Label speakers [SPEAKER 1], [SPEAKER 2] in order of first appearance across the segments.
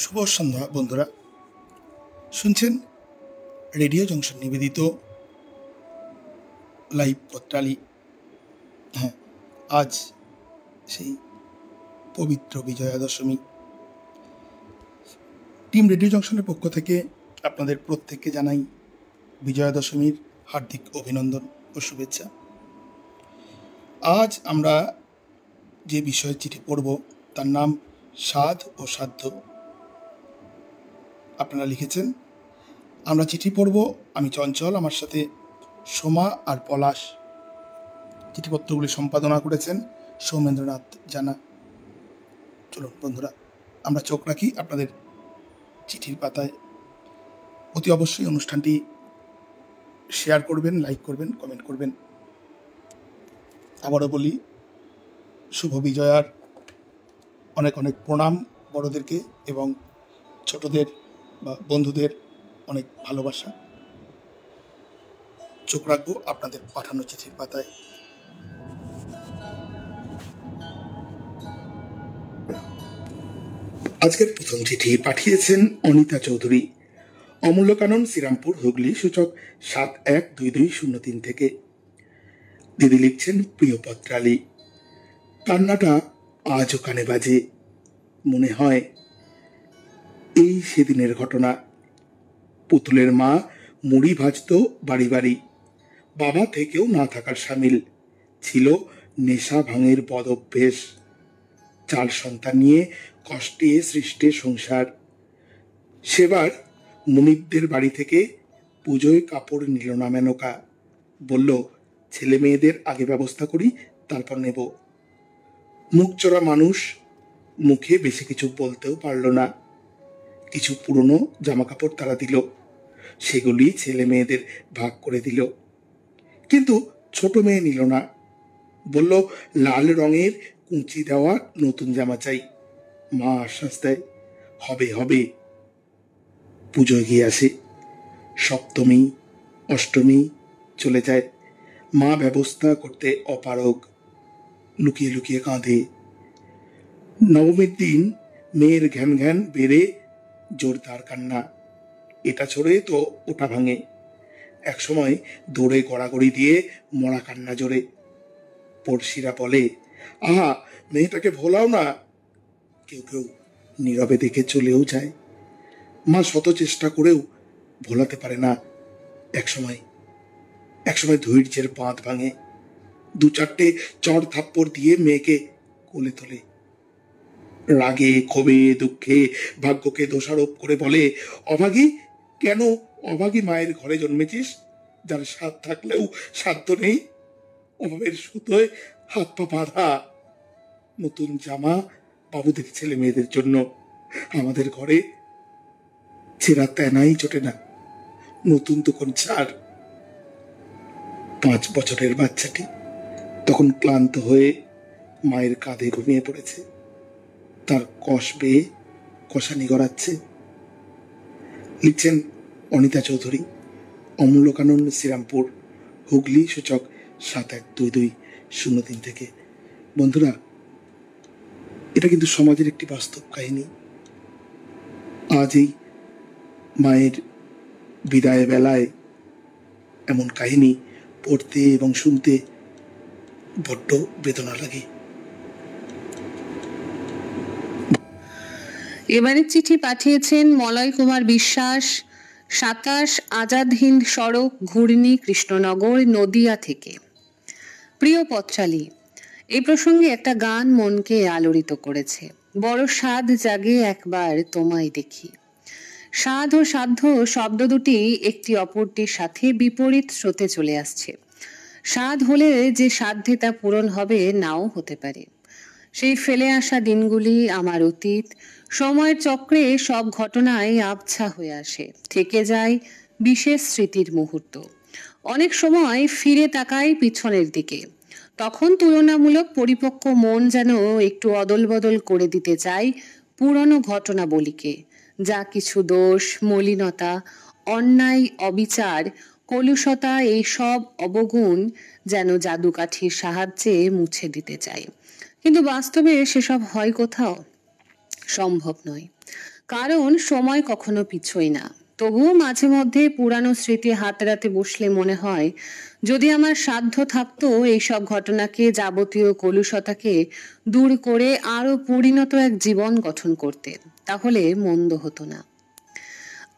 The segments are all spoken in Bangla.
[SPEAKER 1] শুভ সন্ধ্যা বন্ধুরা, শুনছেন রেডিও জংশন নিবেদিত লাইভ পত্রালি। হ্যাঁ, আজ সেই পবিত্র বিজয়া দশমী। টিম রেডিও জংশনের পক্ষ থেকে আপনাদের প্রত্যেককে জানাই বিজয়া দশমীর হার্দিক অভিনন্দন ও শুভেচ্ছা। আজ আমরা যে বিষয়ে চিঠি পড়ব তার নাম সাধ ও সাধ্য। আপনারা লিখেছেন, আমরা চিঠি পড়ব। আমি চঞ্চল, আমার সাথে সোমা আর পলাশ। চিঠিপত্রগুলি সম্পাদনা করেছেন সৌমেন্দ্রনাথ জানা। চলুন বন্ধুরা, আমরা চোখ রাখি আপনাদের চিঠির পাতায়। অতি অবশ্যই অনুষ্ঠানটি শেয়ার করবেন, লাইক করবেন, কমেন্ট করবেন। আবারও বলি, শুভ বিজয়ার অনেক অনেক প্রণাম বড়দেরকে, এবং ছোটদের বা বন্ধুদের অনেক ভালোবাসা। চোখ রাখবো আপনাদের পাঠানো চিঠির পাতায়। আজকের প্রথম চিঠি পাঠিয়েছেন অনিতা চৌধুরী, অমূল্যকানন, শ্রীরামপুর, হুগলি, সূচক 712203 থেকে। দিদি লিখছেন, প্রিয় পত্রালি, কান্নাটা আজও কানে বাজে। মনে হয় এই সেদিনের ঘটনা। পুতুলের মা মুড়ি ভাজত বাড়ি বাড়ি। বাবা থেকেও না থাকার সামিল ছিল নেশা ভাঙের বদ অভ্যেস। 4 সন্তান নিয়ে কষ্টে সৃষ্টে সংসার। সেবার মুনিবদের বাড়ি থেকে পুজোয় কাপড় নিল না মেনকা। বলল, ছেলে মেয়েদের আগে ব্যবস্থা করি, তারপর নেব। মুখচোরা মানুষ, মুখে বেশি কিছু বলতেও পারল না। কিছু পুরনো জামা কাপড় তারা দিল, সেগুলি ছেলে মেয়েদের ভাগ করে দিল। কিন্তু ছোট মেয়ে নিল না। বলল, লাল রঙের কুঁচি দেওয়া নতুন জামা চাই। মা আশ্বাস দেয়, হবে হবে। পুজোয় গিয়ে আসে। সপ্তমী অষ্টমী চলে যায়। মা ব্যবস্থা করতে অপারগ, লুকিয়ে লুকিয়ে কাঁদে। নবমীর দিন মেয়ের ঘ্যান ঘ্যান বেড়ে জোরদার কান্না। এটা ছড়ে তো ওটা ভাঙে। একসময় দৌড়ে গড়াগড়ি দিয়ে মরা কান্না জোরে। পড়শিরা বলে, আহা, মেয়েটাকে ভোলাও না। কেউ কেউ নীরবে দেখে চলেও যায়। মা শত চেষ্টা করেও ভোলাতে পারে না। একসময় ধৈর্যের বাঁধ ভাঙে। 2-4টে চড় থাপ্পড় দিয়ে মেয়েকে কোলে তোলে। রাগে ক্ষোভে দুঃখে ভাগ্যকে দোষারোপ করে বলে, অভাগী, কেন অভাগী মায়ের ঘরে জন্মেছিস, যার স্বাদ থাকলেও সাধ্য নেই। অভাবের সুতোয় হাত পা বাঁধা। নতুন জামা বাবুদের ছেলে মেয়েদের জন্য। আমাদের ঘরে ছেঁড়া তেনাই চটে না, নতুন তো কোন ছাড়। 5 বছরের বাচ্চাটি তখন ক্লান্ত হয়ে মায়ের কাঁধে ঘুমিয়ে পড়েছে। তার কষ বেয়ে কষানি গড়াচ্ছে। লিখছেন অনিতা চৌধুরী, অমূল্যকানন, শ্রীরামপুর, হুগলি, সূচক 712203 থেকে। বন্ধুরা, এটা কিন্তু সমাজের একটি বাস্তব কাহিনী। আজ এই মায়ের বিদায় বেলায় এমন কাহিনী পড়তে এবং শুনতে বড্ড বেদনা লাগে।
[SPEAKER 2] এবারে চিঠি পাঠিয়েছেন মলয় কুমার বিশ্বাস, 27 আজাদ হিন্দ সড়ক, ঘুর্ণি, কৃষ্ণনগর, নদিয়া থেকে। প্রিয় পত্রালি, এই প্রসঙ্গে একটা গান মনকে আলোড়িত করেছে। বড় সাধ জাগে একবার তোমায় দেখি। সাধ ও সাধ্য শব্দ দুটি একটি অপরটির সাথে বিপরীত স্রোতে চলে আসছে। সাধ হলে যে সাধ্যে তা পূরণ হবে, নাও হতে পারে। সেই ফেলে আসা দিনগুলি আমার অতীত। সময়ের চক্রে সব ঘটনায় আবছা হয়ে আসে, থেকে যায় বিশেষ স্মৃতির মুহূর্ত। অনেক সময় ফিরে তাকাই পিছনের দিকে। তখন তুলনামূলক পরিপক্ক মন যেন একটু অদল বদল করে দিতে চাই পুরনো ঘটনাবলীকে, যা কিছু দোষ, মলিনতা, অন্যায়, অবিচার, কলুষতা, এই সব অবগুণ যেন জাদুকাঠির সাহায্যে মুছে দিতে চাই। কিন্তু বাস্তবে সেসব হয় কোথাও? সম্ভব নয়। কারণ সময় কখনো পিছোয় না। তবুও মাঝে মধ্যে পুরানো স্মৃতি হাতড়াতে বসলে মনে হয়, যদি আমার সাধ্য থাকতো এইসব ঘটনাকে, যাবতীয় কলুষতাকে দূর করে আরো পরিণত এক জীবন গঠন করতে, তাহলে মন্দ হতো না।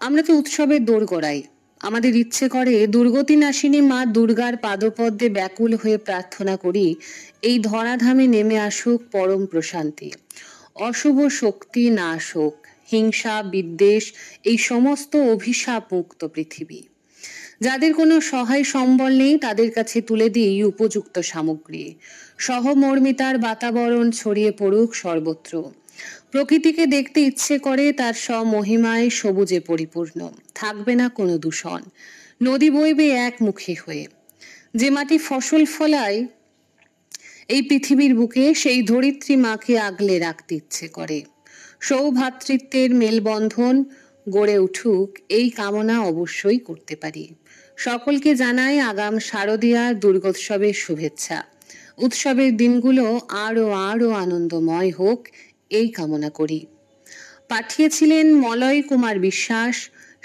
[SPEAKER 2] আমরা তো উৎসবের দোরগোড়াই। আমাদের ইচ্ছে করে দুর্গতি নাশিনী মা দুর্গার পাদপদ্মে ব্যাকুল হয়ে প্রার্থনা করি, এই ধরাধামে নেমে আসুক পরম প্রশান্তি, অশুভ শক্তি নাশ হোক, হিংসা বিদ্বেষ এই সমস্ত অভিশাপ মুক্ত পৃথিবী। যাদের কোনো সহায় সম্বল নেই তাদের কাছে তুলে দিই উপযুক্ত সামগ্রী, সহমর্মিতার বাতাবরণ ছড়িয়ে পড়ুক সর্বত্র। প্রকৃতিকে দেখতে ইচ্ছে করে তার স্বমহিমায় সবুজে পরিপূর্ণ, থাকবে না কোনো দূষণ, নদী বইবে একমুখী হয়ে। যে মাটি ফসল ফলায় এই পৃথিবীর বুকে, সেই ধরিত্রী মাকে আগলে রাখতে ইচ্ছে করে। সৌভ্রাতৃত্বের মেলবন্ধন গড়ে উঠুক এই কামনা অবশ্যই করতে পারি। সকলকে জানাই আগাম শারদীয়ার দুর্গোৎসবের শুভেচ্ছা। উৎসবের দিনগুলো আরো আরো আনন্দময় হোক এই কামনা করি। পাঠিয়েছিলেন মলয় কুমার বিশ্বাস,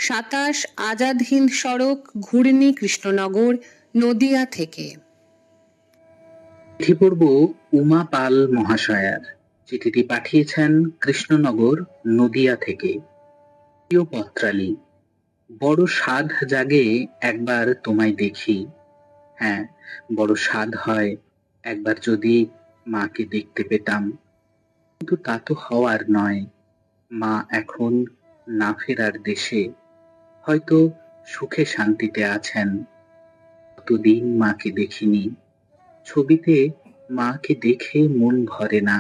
[SPEAKER 2] 27 আজাদ হিন্দ সড়ক, ঘুরনি, কৃষ্ণনগর, নদিয়া থেকে।
[SPEAKER 3] চিঠি পড়ব উমা পাল মহাশয়ার। চিঠিটি পাঠিয়েছেন কৃষ্ণনগর, নদিয়া থেকে। প্রিয় পত্রালী, বড় সাধ জাগে একবার তোমায় দেখি। হ্যাঁ, বড় সাধ হয় একবার যদি মাকে দেখতে পেতাম, কিন্তু তা তো হওয়ার নয়। মা এখন না ফেরার দেশে, হয়তো সুখে শান্তিতে আছেন। কতদিন মাকে দেখিনি। ছবিতে মাকে দেখে মন ভরে না।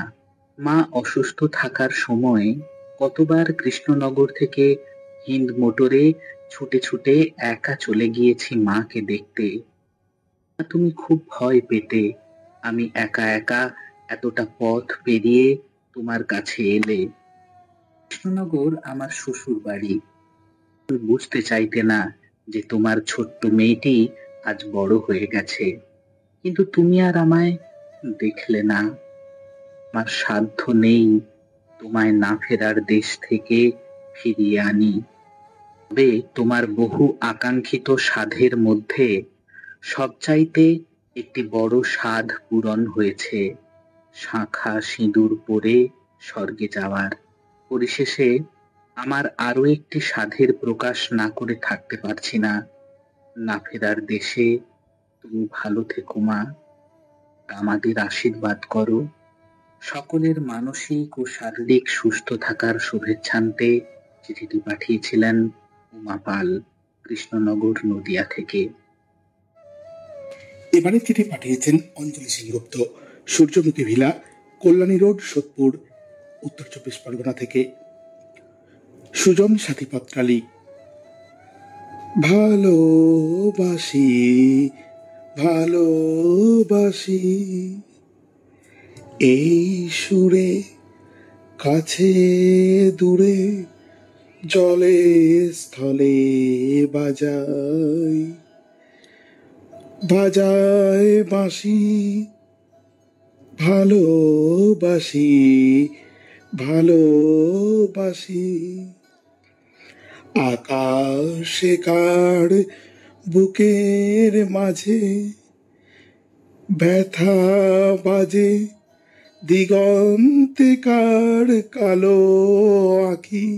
[SPEAKER 3] মা অসুস্থ থাকার সময় কতবার কৃষ্ণনগর থেকে হিন্দ মোটরে ছুটে ছুটে একা চলে গিয়েছি মাকে দেখতে। তুমি খুব ভয় পেতে আমি একা একা এতটা পথ পেরিয়ে তোমার কাছে এলে। কৃষ্ণনগর আমার শ্বশুর বাড়ি। তুমি বুঝতে চাইতে না যে তোমার ছোট্ট মেয়েটি আজ বড় হয়ে গেছে, কিন্তু তুমি আর আমায় দেখলে না। আমার সাধ্য নেই তোমায় না ফেরার দেশ থেকে ফিরিয়ে আনি। তবে তোমার বহু আকাঙ্ক্ষিত সাধের মধ্যে সবচাইতে একটি বড় সাধ পূরণ হয়েছে, শাঁখা সিঁদুর পরে স্বর্গে যাওয়ার। পরিশেষে আমার আরো একটি সাধের প্রকাশ না করে থাকতে পারছি না। না ফেরার দেশে তুমি ভালো থেকো মা, আমাদের আশীর্বাদ করো। সকলের মানসিক ও শারীরিক সুস্থ থাকার শুভেচ্ছান্তে চিঠিটি পাঠিয়েছিলেন উমা পাল, কৃষ্ণনগর, নদিয়া থেকে।
[SPEAKER 1] এবারে চিঠি পাঠিয়েছেন অঞ্জলি সেনগুপ্ত, সূর্যমুখী ভিলা, কল্যাণী রোড, সোদপুর, উত্তর 24 পরগনা থেকে। সুজন সাথী পত্রালী, ভালোবাসি ভালোবাসি এই সুরে, কাছে দূরে জলে স্থলে বাজাই বাজায় বাঁশি, ভালোবাসি ভালোবাসি আকাশে কার বুকের মাঝে, ব্যথা বাজে দিগন্তে কার কালো আখি,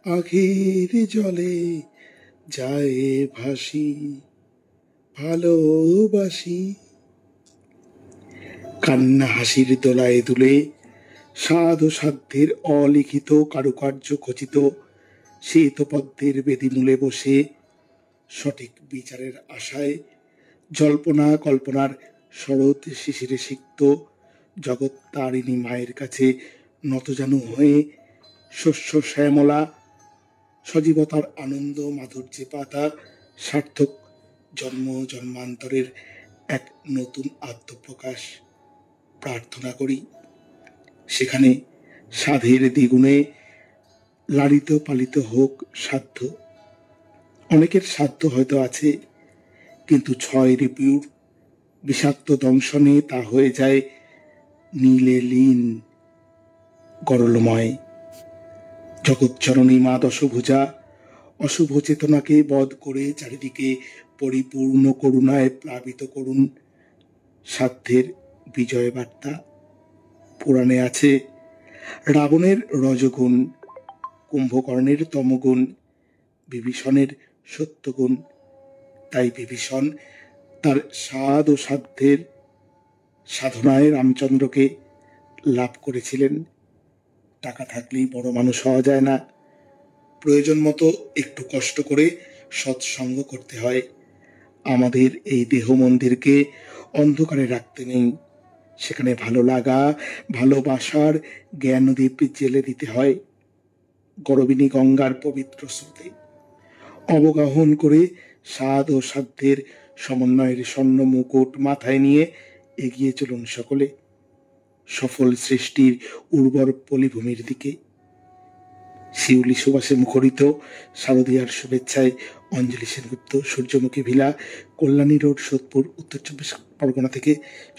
[SPEAKER 1] আখির জলে যায় ভাসি, ভালোবাসি। কান্না হাসির দোলায় দুলে সাধ ও সাধ্যের অলিখিত কারুকার্য খচিত শ্বেতপদ্মের বেদিমূলে বসে সঠিক বিচারের আশায় জল্পনা কল্পনার শরৎ শিশিরে সিক্ত জগৎ তারিণী মায়ের কাছে নতজানু হয়ে শস্য শ্যামলা সজীবতার আনন্দ মাধুর্যে পাতা সার্থক জন্ম জন্মান্তরের এক নতুন আত্মপ্রকাশ প্রার্থনা করি। সেখানে সাধের দ্বিগুণে লালিত পালিত হোক সাধ্য। অনেকের সাধ্য হয়তো আছে, কিন্তু 6 রিপিউর বিষাক্ত দংশনে তা হয়ে যায় নীলে লীন, গরলময়। জগৎজননী মা দশভুজা অশুভ চেতনাকে বধ করে চারিদিকে পরিপূর্ণ করুণায় প্লাবিত করুন। সাধ্যের বিজয় বার্তা। পুরাণে আছে রাবণের রজগুণ, কুম্ভকর্ণের তমগুণ, বিভীষণের সত্যগুণ। তাই বিভীষণ তার সাধ ও সাধ্যের সাধনায় রামচন্দ্রকে লাভ করেছিলেন। টাকা থাকলেই বড় মানুষ হওয়া যায় না, প্রয়োজন মতো একটু কষ্ট করে সৎসঙ্গ করতে হয়। আমাদের এই দেহ মন্দিরকে অন্ধকারে রাখতে নেই, সেখানে ভালো লাগা, ভালোবাসার জ্ঞানদীপ জেলে দিতে হয়। গরবিনী গঙ্গার পবিত্র স্রোতে অবগাহন করে সাধ ও সাধ্যের সমন্বয়ের স্বর্ণ মুকুট মাথায় নিয়ে এগিয়ে চলুন সকলে সফল সৃষ্টির উর্বর পলিভূমির দিকে। শিউলি সুবাসে মুখরিত শারদীয়ার শুভেচ্ছায় অঞ্জলি সেনগুপ্ত, সূর্যমুখী ভিলা, কল্যাণী রোড, সোদপুর, উত্তর 24 পরগনা থেকে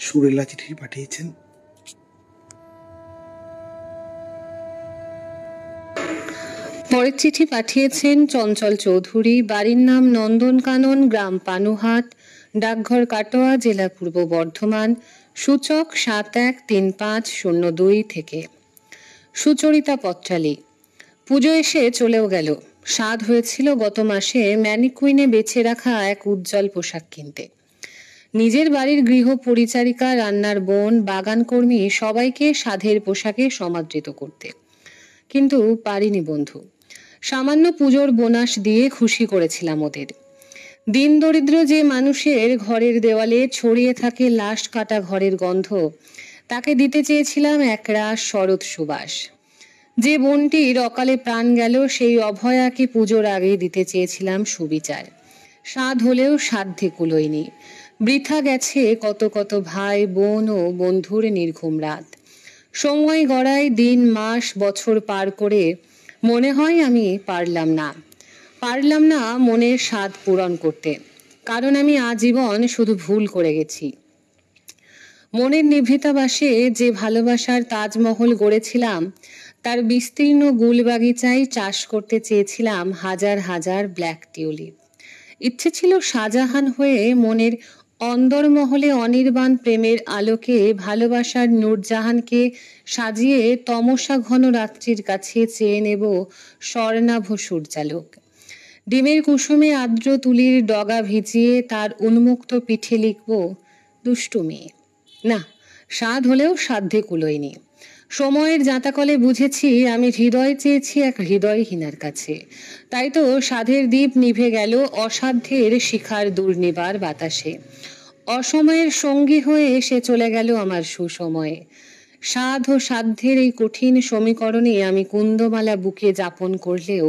[SPEAKER 1] সুরেলা চিঠি পাঠিয়েছেন।
[SPEAKER 2] পরের চিঠি পাঠিয়েছেন চঞ্চল চৌধুরী, বাড়ির নাম নন্দনকানন, গ্রাম পানুহাট, ডাকঘর কাটোয়া, জেলা পূর্ব বর্ধমান, সূচক 713502 থেকে। সুচরিতা পত্রালী, পুজো এসে চলেও গেল। স্বাদ হয়েছিল গত মাসে ম্যানিকুইনে বেছে রাখা এক উজ্জ্বল পোশাক কিনতে। নিজের বাড়ির গৃহ পরিচারিকা, রান্নার বোন, বাগান কর্মী সবাইকে সাধের পোশাকে সমাদৃত করতে, কিন্তু পারিনি বন্ধু। সামান্য পুজোর বোনাস দিয়ে খুশি করেছিলাম ওদের। দিন দরিদ্র যে মানুষের ঘরের দেওয়ালে ছড়িয়ে থাকে লাশ কাটা ঘরের গন্ধ, তাকে দিতে চেয়েছিলাম একরাশ শরৎ সুবাস। যে বোনটির অকালে প্রাণ গেল, সেই অভয়াকে পুজোর আগে দিতে চেয়েছিলাম সুবিচার। স্বাদ হলেও সাধ্যে কুলোয়নি। বৃথা গেছে কত কত ভাই, বোন ও বন্ধুর নির্ঘুম রাত। সময় গড়ায় দিন, মাস, বছর পার করে মনে হয় আমি পারলাম না মনের স্বাদ পূরণ করতে, কারণ আমি আজীবন শুধু ভুল করে গেছি। মনের নিভৃতাবাসে যে ভালোবাসার তাজমহল গড়েছিলাম, তার বিস্তীর্ণ গুলবাগিচায় চাষ করতে চেয়েছিলাম হাজার হাজার ব্ল্যাক টিউলিপ। ইচ্ছে ছিল শাহজাহান হয়ে মনের অন্দরমহলে অনির্বাণ প্রেমের আলোকে ভালোবাসার নূরজাহানকে সাজিয়ে তমসা ঘন রাত্রির কাছে চেয়ে নেব স্বর্ণাভ সূর্যালোক। ডিমের কুসুমে আর্দ্র তুলির ডগা ভিজিয়ে তার উন্মুক্ত পিঠে লিখব দুষ্টু মেয়ে। না, স্বাদ হলেও সাধ্যে কুলোয়নি। সময়ের জাঁতাকলে বুঝেছি আমি হৃদয় চেয়েছি এক হৃদয়হীনার কাছে। তাই তো সাধের দ্বীপ নিভে গেল অসাধ্যের শিখার দুর্নিবার বাতাসে। অসময়ের সঙ্গী হয়ে এসে চলে গেল আমার সুসময়ে। সাধ ও সাধ্যের এই কঠিন সমীকরণে আমি কুন্দমালা বুকে যাপন করলেও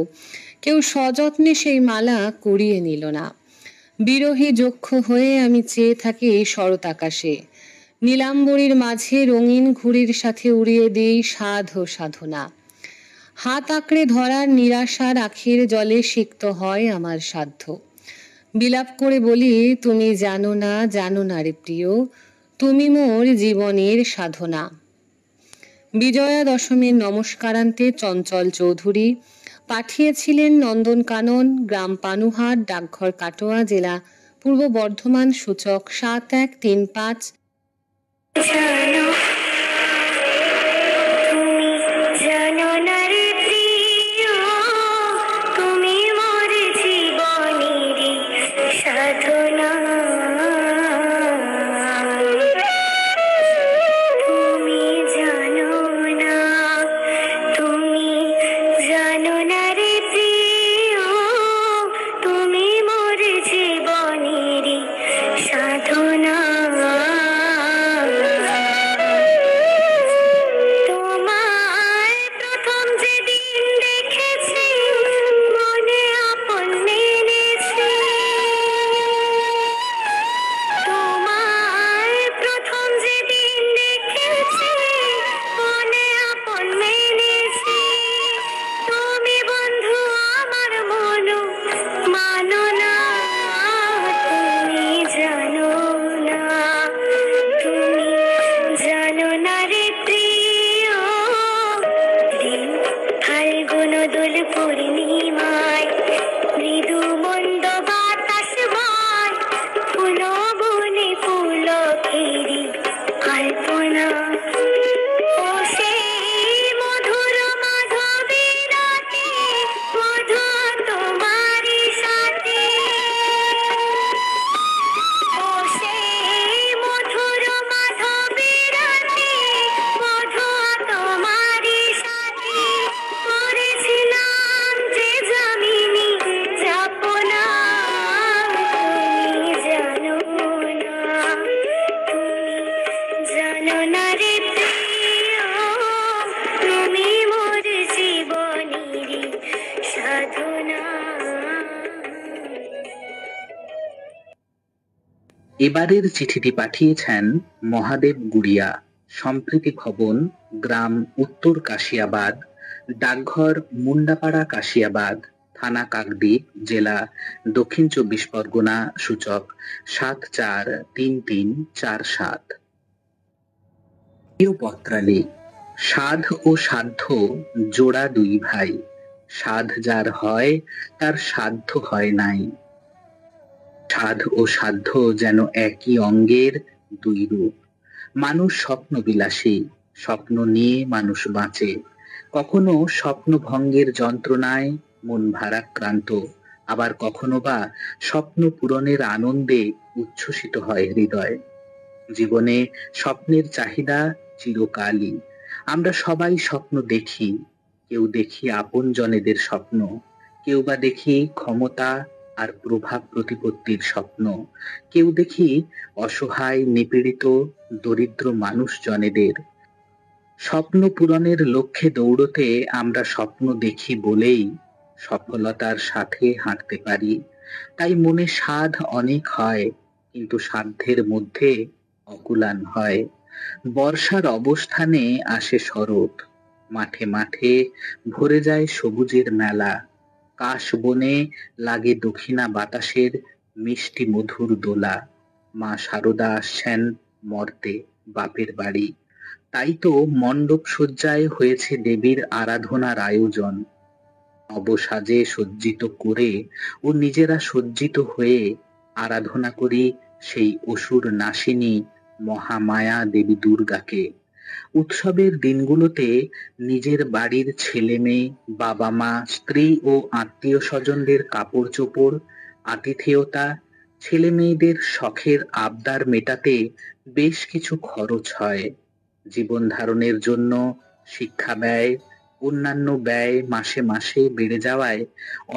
[SPEAKER 2] কেউ সযত্নে সেই মালা কুড়িয়ে নিল না। বিরহী যক্ষ হয়ে আমি চেয়ে থাকি শরৎ আকাশে। নীলাম্বরীর মাঝে রঙিন ঘুড়ির সাথে উড়িয়ে দিই সাধ ও সাধনা। হাত আঁকড়ে ধরার নিরাশার আখির জলে সিক্ত হয় আমার সাধ্য। বিলাপ করে বলি, তুমি জানো না রে প্রিয়, তুমি মোর জীবনের সাধনা। বিজয়া দশমীর নমস্কারান্তে চঞ্চল চৌধুরী পাঠিয়েছিলেন নন্দনকানন, গ্রাম পানুহাট, ডাকঘর কাটোয়া, জেলা পূর্ব বর্ধমান, সূচক 7135।
[SPEAKER 3] এবারের চিঠিটি পাঠিয়েছেন মহাদেব গুড়িয়া, সম্প্রীতি ভবন, গ্রাম উত্তর কাশিয়াবাদ, ডাকঘর মুন্ডাপাড়া কাশিয়াবাদ, থানা কাকদ্বীপ, জেলা দক্ষিণ 24 পরগনা, সূচক 743347। প্রিয় পত্রালী, সাধ ও সাধ্য জোড়া দুই ভাই, সাধ যার হয় তার সাধ্য হয় নাই। সাধ ও সাধ্য যেন একই অঙ্গের দুই রূপ। মানুষ স্বপ্ন বিলাসী, স্বপ্ন নিয়ে মানুষ বাঁচে। কখনো স্বপ্ন ভঙ্গের যন্ত্রণায় মন ভারাক্রান্ত, আবার কখনো বা স্বপ্ন পূরণের আনন্দে উচ্ছ্বসিত হয় হৃদয়। জীবনে স্বপ্নের চাহিদা চিরকালই। আমরা সবাই স্বপ্ন দেখি, কেউ দেখি আপনজনেদের স্বপ্ন, কেউ বা দেখি ক্ষমতা আর প্রভাব প্রতিপত্তির স্বপ্ন, কেউ দেখি অসহায় নিপীড়িত দরিদ্র মানুষজনেদের। স্বপ্ন পূরণের লক্ষ্যে দৌড়তে আমরা স্বপ্ন দেখি বলেই সফলতার সাথে হাঁটতে পারি। তাই মনে সাধ অনেক হয়, কিন্তু সাধ্যের মধ্যে অকুলান হয়। বর্ষার অবস্থানে আসে শরৎ, মাঠে মাঠে ভরে যায় সবুজের মেলা। কাশ বনে লাগে দক্ষিণা বাতাসের মিষ্টি মধুর দোলা। মা শারদা আসছেন মর্তে বাপের বাড়ি, তাই তো মণ্ডপ সজ্জায় হয়েছে দেবীর আরাধনার আয়োজন। নবসাজে সজ্জিত করে ও নিজেরা সজ্জিত হয়ে আরাধনা করি সেই অসুর নাশিনী মহামায়া দেবী দুর্গাকে। উৎসবের দিনগুলোতে নিজের বাড়ির ছেলে মেয়ে, বাবা মা, স্ত্রী ও আত্মীয় স্বজনদের কাপড় চোপড়, আতিথেয়তা, ছেলে মেয়েদের শখের আবদার মেটাতে বেশ কিছু খরচ হয়। জীবন ধারণের জন্য শিক্ষা ব্যয়, অন্যান্য ব্যয় মাসে মাসে বেড়ে যাওয়ায়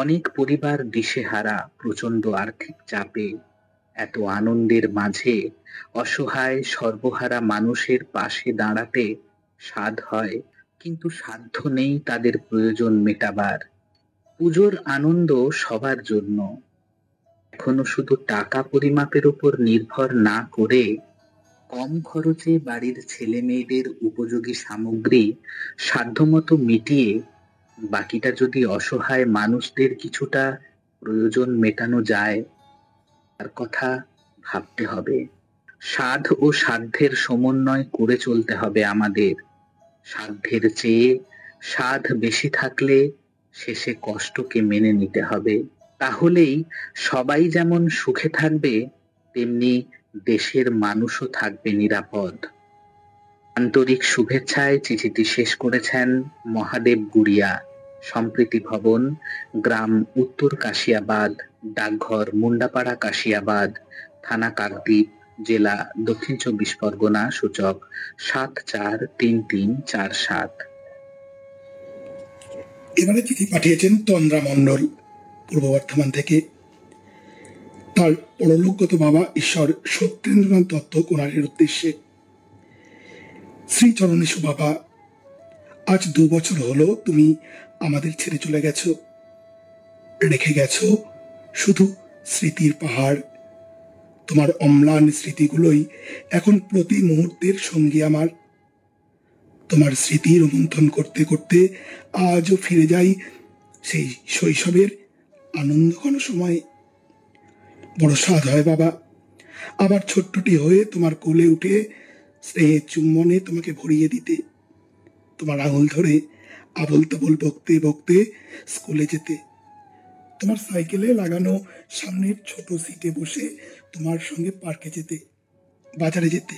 [SPEAKER 3] অনেক পরিবার দিশেহারা, প্রচন্ড আর্থিক চাপে। এত আনন্দের মাঝে অসহায় সর্বহারা মানুষের পাশে দাঁড়াতে সাধ হয়, কিন্তু সাধ্য নেই তাদের প্রয়োজন মেটাবার। পুজোর আনন্দ সবার জন্য। এখনো শুধু টাকা পরিমাপের উপর নির্ভর না করে কম খরচে বাড়ির ছেলে মেয়েদের উপযোগী সামগ্রী সাধ্যমতো মিটিয়ে বাকিটা যদি অসহায় মানুষদের কিছুটা প্রয়োজন মেটানো যায়, তার কথা ভাবতে হবে। সাধ ও সাধ্যের সমন্বয় করে চলতে হবে আমাদের। সাধ্যের চেয়ে সাধ বেশি থাকলে শেষে কষ্টকে মেনে নিতে হবে। তাহলেই সবাই যেমন সুখে থাকবে, তেমনি দেশের মানুষও থাকবে নিরাপদ। আন্তরিক শুভেচ্ছায় চিঠিটি শেষ করেছেন মহাদেব গুড়িয়া, সম্প্রীতি ভবন, গ্রাম উত্তর কাশিয়াবাদ, ডাকঘর মুন্ডাপাড়া কাশিয়াবাদ, থানা কাকদ্বীপ, জেলা দক্ষিণ 24 পরগনা, সূচক 743347।
[SPEAKER 1] এবারে চিঠি পাঠিয়েছেন তন্দ্রা মণ্ডল, পূর্ব বর্ধমান থেকে। তার পরলোকগত বাবা ঈশ্বর সত্যেন্দ্রনাথ দত্ত কোনারের উদ্দেশ্যে। শ্রীচরণেশু বাবা, আজ 2 বছর হলো তুমি আমাদের ছেড়ে চলে গেছো। রেখে গেছো শুধু স্মৃতির পাহাড়। তোমার অম্লান স্মৃতিগুলোই এখন প্রতি মুহূর্তের সঙ্গী আমার। তোমার স্মৃতি রোমন্থন করতে করতে আজও ফিরে যাই সেই শৈশবের আনন্দঘন সময়ে। বড় স্বাদ হয় বাবা, আবার ছোট্টটি হয়ে তোমার কোলে উঠে স্নেহের চুম্বনে তোমাকে ভরিয়ে দিতে, তোমার আঙুল ধরে আবল তাবল বকতে বকতে স্কুলে যেতে, তোমার সাইকেলে লাগানো সামনের ছোট সিটে বসে তোমার সঙ্গে পার্কে যেতে, বাজারে যেতে,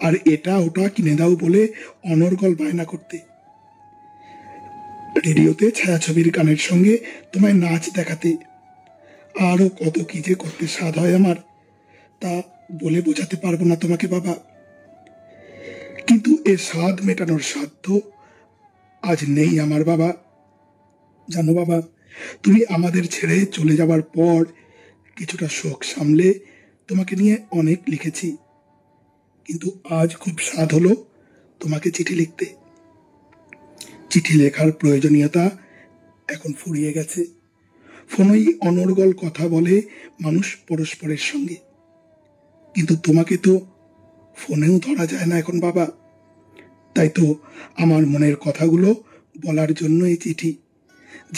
[SPEAKER 1] আর এটা ওটা কিনে দাও বলে অনর্গল বায়না করতে। রেডিওতে ছায়াছবির গানের সঙ্গে তোমায় নাচ দেখাতে। আরো কত কি যে করতে স্বাদ হয় আমার, তা বলে বোঝাতে পারবো না তোমাকে বাবা। কিন্তু এ স্বাদ মেটানোর সাধ্য আজ নেই আমার বাবা। জানো বাবা, তুমি আমাদের ছেড়ে চলে যাবার পর কিছুটা শোক সামলে তোমাকে নিয়ে অনেক লিখেছি, কিন্তু আজ খুব স্বাদ হলো তোমাকে চিঠি লিখতে। চিঠি লেখার প্রয়োজনীয়তা এখন ফুরিয়ে গেছে। ফোনেই অনর্গল কথা বলে মানুষ পরস্পরের সঙ্গে। কিন্তু তোমাকে তো ফোনেও ধরা যায় না এখন বাবা। তাই তো আমার মনের কথাগুলো বলার জন্য এই চিঠি।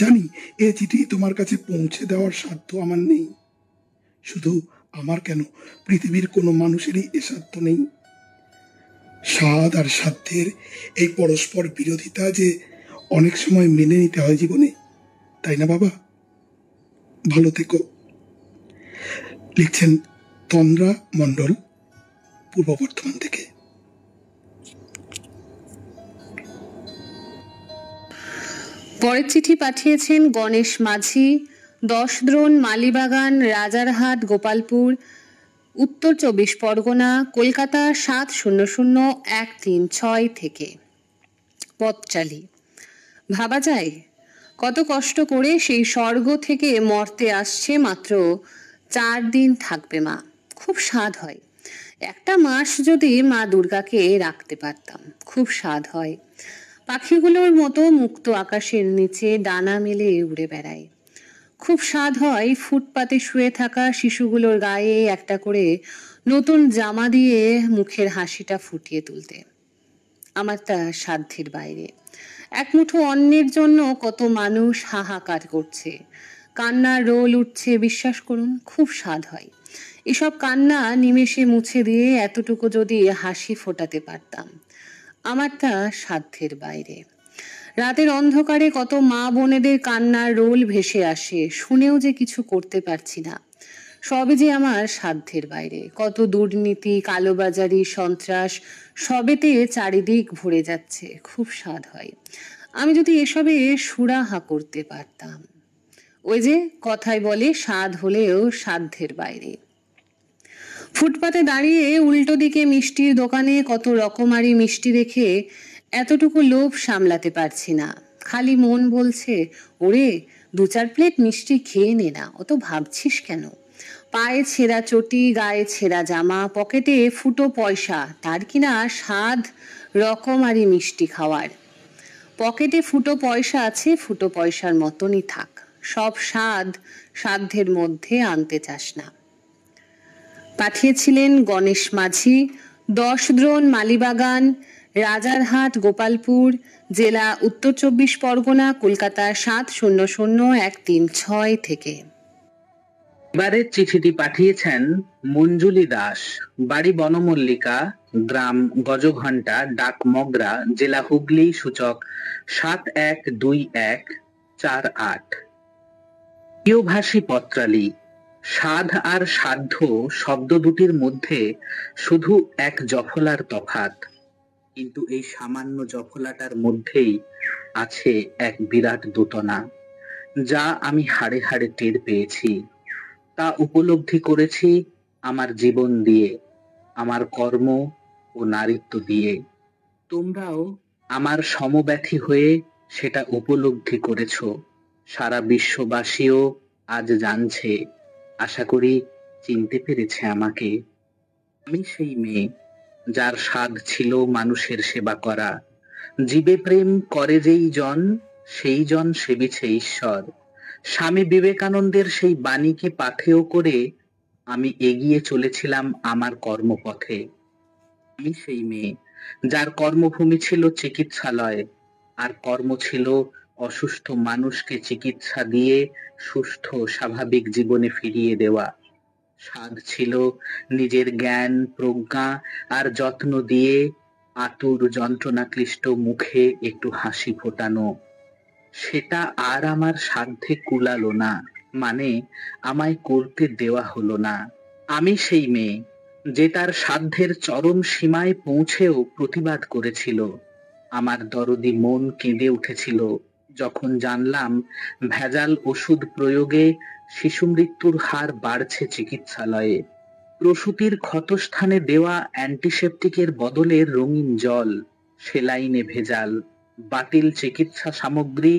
[SPEAKER 1] জানি এ চিঠি তোমার কাছে পৌঁছে দেওয়ার সাধ্য আমার নেই। শুধু আমার কেন, পৃথিবীর কোনো মানুষেরই এ সাধ্য নেই। স্বাদ আর সাধ্যের এই পরস্পর বিরোধিতা যে অনেক সময় মেনে নিতে হয় জীবনে, তাই না বাবা? ভালো থেকো। লিখছেন তন্দ্রা মণ্ডল, পূর্ব বর্ধমান থেকে।
[SPEAKER 2] পরের চিঠি পাঠিয়েছেন গণেশ মাঝি, 10 দ্রোণ, মালিবাগান, রাজারহাট, গোপালপুর, উত্তর 24 পরগনা, কলকাতা 700136 থেকে। পথচালী। ভাবা যায় কত কষ্ট করে সেই স্বর্গ থেকে মর্তে আসছে, মাত্র 4 দিন থাকবে মা। খুব স্বাদ হয়। একটা মাস যদি মা দুর্গাকে রাখতে পারতাম, খুব স্বাদ হয়। পাখিগুলোর মতো মুক্ত আকাশের নিচে ডানা মেলে উড়ে বেড়ায়। খুব স্বাদ হয় ফুটপাতে শুয়ে থাকা শিশুগুলোর গায়ে একটা করে নতুন জামা দিয়ে মুখের হাসিটা ফুটিয়ে তুলতে। আমার তা সাধ্যের বাইরে। এক মুঠো অন্নের জন্য কত মানুষ হাহাকার করছে, কান্নার রোল উঠছে, বিশ্বাস করুন খুব স্বাদ হয়। এসব কান্না নিমেষে মুছে দিয়ে এতটুকু যদি হাসি ফোটাতে পারতাম, আমার তা সাধ্যের বাইরে। রাতের অন্ধকারে কত মা বোনেদের কান্নার রোল ভেসে আসে, শুনেও যে কিছু করতে পারছি না। সবই যে আমার সাধ্যের বাইরে। কত দুর্নীতি, কালোবাজারি, সন্ত্রাস, সবেতে চারিদিক ভরে যাচ্ছে, খুব স্বাদ হয়। আমি যদি এসবে সুরাহা করতে পারতাম। ওই যে কথায় বলে, স্বাদ হলেও সাধ্যের বাইরে। ফুটপাতে দাঁড়িয়ে উল্টো দিকে মিষ্টির দোকানে কত রকমারি মিষ্টি দেখে এতটুকু লোভ সামলাতে পারছি না। খালি মন বলছে, ওরে 2-4 প্লেট মিষ্টি খেয়ে নে না, অত ভাবছিস কেন? পায়ে ছেঁড়া চটি, গায়ে ছেঁড়া জামা, পকেটে ফুটো পয়সা, তার কিনা স্বাদ রকমারি মিষ্টি খাওয়ার। পকেটে ফুটো পয়সা আছে, ফুটো পয়সার মতনই থাক। সব স্বাদ সাধ্যের মধ্যে আনতে চাস না। পাঠিয়েছিলেন গণেশ মাঝি, 10 দ্রোণ, মালিবাগান, রাজারহাট, গোপালপুর, জেলা উত্তর 24 পরগনা, কলকাতা 700136 থেকে।
[SPEAKER 3] এবারের চিঠিটি পাঠিয়েছেন মঞ্জুলি দাস, বাড়ি বনমল্লিকা, গ্রাম গজঘণ্টা, ডাক মগরা, জেলা হুগলি, সূচক 712148। প্রিয়ভাষী পত্রালী, সাধ আর সাধ্য শব্দ দুটির মধ্যে শুধু এক জফলার তফাৎ, কিন্তু এই সামান্য জফলাটার মধ্যেই আছে এক বিরাট দোটনা, যা আমি হাড়ে হাড়ে টের পেয়েছি। তা উপলব্ধি করেছি আমার জীবন দিয়ে, আমার কর্ম ও নারীত্ব দিয়ে। তোমরাও আমার সমব্যথী হয়ে সেটা উপলব্ধি করেছ। সারা বিশ্ববাসীও আজ জানছে, আশা করি চিনতে পেরেছে আমাকে। আমি সেই মেয়ে যার স্বাদ ছিল মানুষের সেবা করা। জীবে প্রেম করে যেই জন, সেই জন সেবিছে ঈশ্বর। স্বামী বিবেকানন্দের সেই বাণীকে পাথেয় করে আমি এগিয়ে চলেছিলাম আমার কর্মপথে। আমি সেই মেয়ে যার কর্মভূমি ছিল চিকিৎসালয়, আর কর্ম ছিল অসুস্থ মানুষকে চিকিৎসা দিয়ে সুস্থ স্বাভাবিক জীবনে ফিরিয়ে দেওয়া। স্বাদ ছিল নিজের জ্ঞান, প্রজ্ঞা আর যত্ন দিয়ে আতুর যন্ত্রণাক্লিষ্ট মুখে একটু হাসি ফোটানো। সেটা আর আমার সাধ্যে কুলালো না, মানে আমায় করতে দেওয়া হলো না। আমি সেই মেয়ে যে তার সাধ্যের চরম সীমায় পৌঁছেও প্রতিবাদ করেছিল। আমার দরদি মন কেঁদে উঠেছিল যখন জানলাম ভেজাল ওষুধ প্রয়োগে শিশু মৃত্যুর হার বাড়ছে চিকিৎসালয়ে। প্রসূতির ক্ষতস্থানে দেওয়া অ্যান্টিসেপটিকের বদলে রঙিন জল, সেলাইনে ভেজাল, বাতিল চিকিৎসা সামগ্রী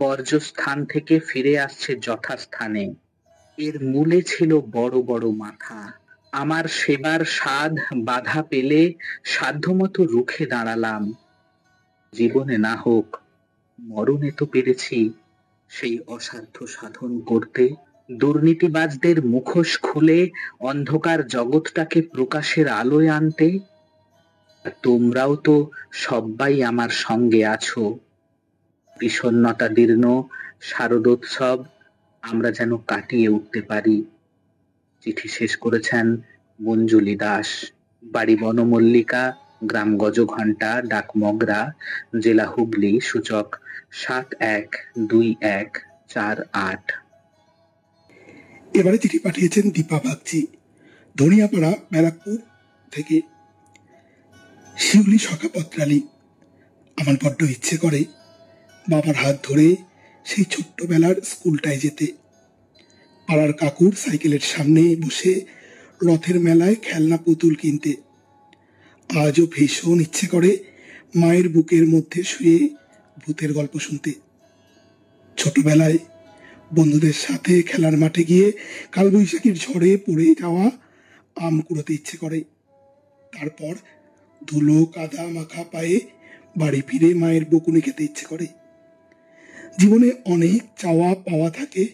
[SPEAKER 3] বর্জ্যস্থান থেকে ফিরে আসছে যথাস্থানে। এর মূলে ছিল বড় বড় মাথা। আমার সেবার স্বাদ বাধা পেলে সাধ্যমতো রুখে দাঁড়ালাম। জীবনে না হোক, মরণে তো পেরেছি সেই অসাধ্য সাধন করতে। দুর্নীতিবাজদের মুখোশ খুলে অন্ধকার জগৎটাকে প্রকাশের আলোয় আনতে। তোমরাও তো সবাই আমার সঙ্গে আছো। বিষণ্ণতা দীর্ণ শারদোৎসব আমরা যেন কাটিয়ে উঠতে পারি। চিঠি শেষ করেছেন মঞ্জুলি দাস, বাড়ি বনমল্লিকা, গ্রাম গজঘণ্টা, ডাক মগরা, জেলা হুগলি, সূচক 712148।
[SPEAKER 1] এবারে চিঠি পাঠিয়েছেন দীপা বাগচি, ধনিয়াপাড়া, ব্যারাকপুর থেকে। শিউলি সখা পত্রালি, আমার বড্ড ইচ্ছে করে বাবার হাত ধরে সেই ছোট্টবেলার স্কুলটায় যেতে, পাড়ার কাকুর সাইকেলের সামনে বসে রথের মেলায় খেলনা পুতুল কিনতে। আজও ভীষণ ইচ্ছে করে মায়ের বুকের মধ্যে শুয়ে ভূতের গল্প শুনতে। ছোটবেলায় বন্ধুদের সাথে খেলার মাঠে গিয়ে কালবৈশাখীর ঝড়ে পড়ে যাওয়া আম কুড়োতে ইচ্ছে করে। তারপর ধুলো কাদা মাখা পায়ে বাড়ি ফিরে মায়ের বকুনি খেতে ইচ্ছে করে। জীবনে অনেক চাওয়া পাওয়া থাকে,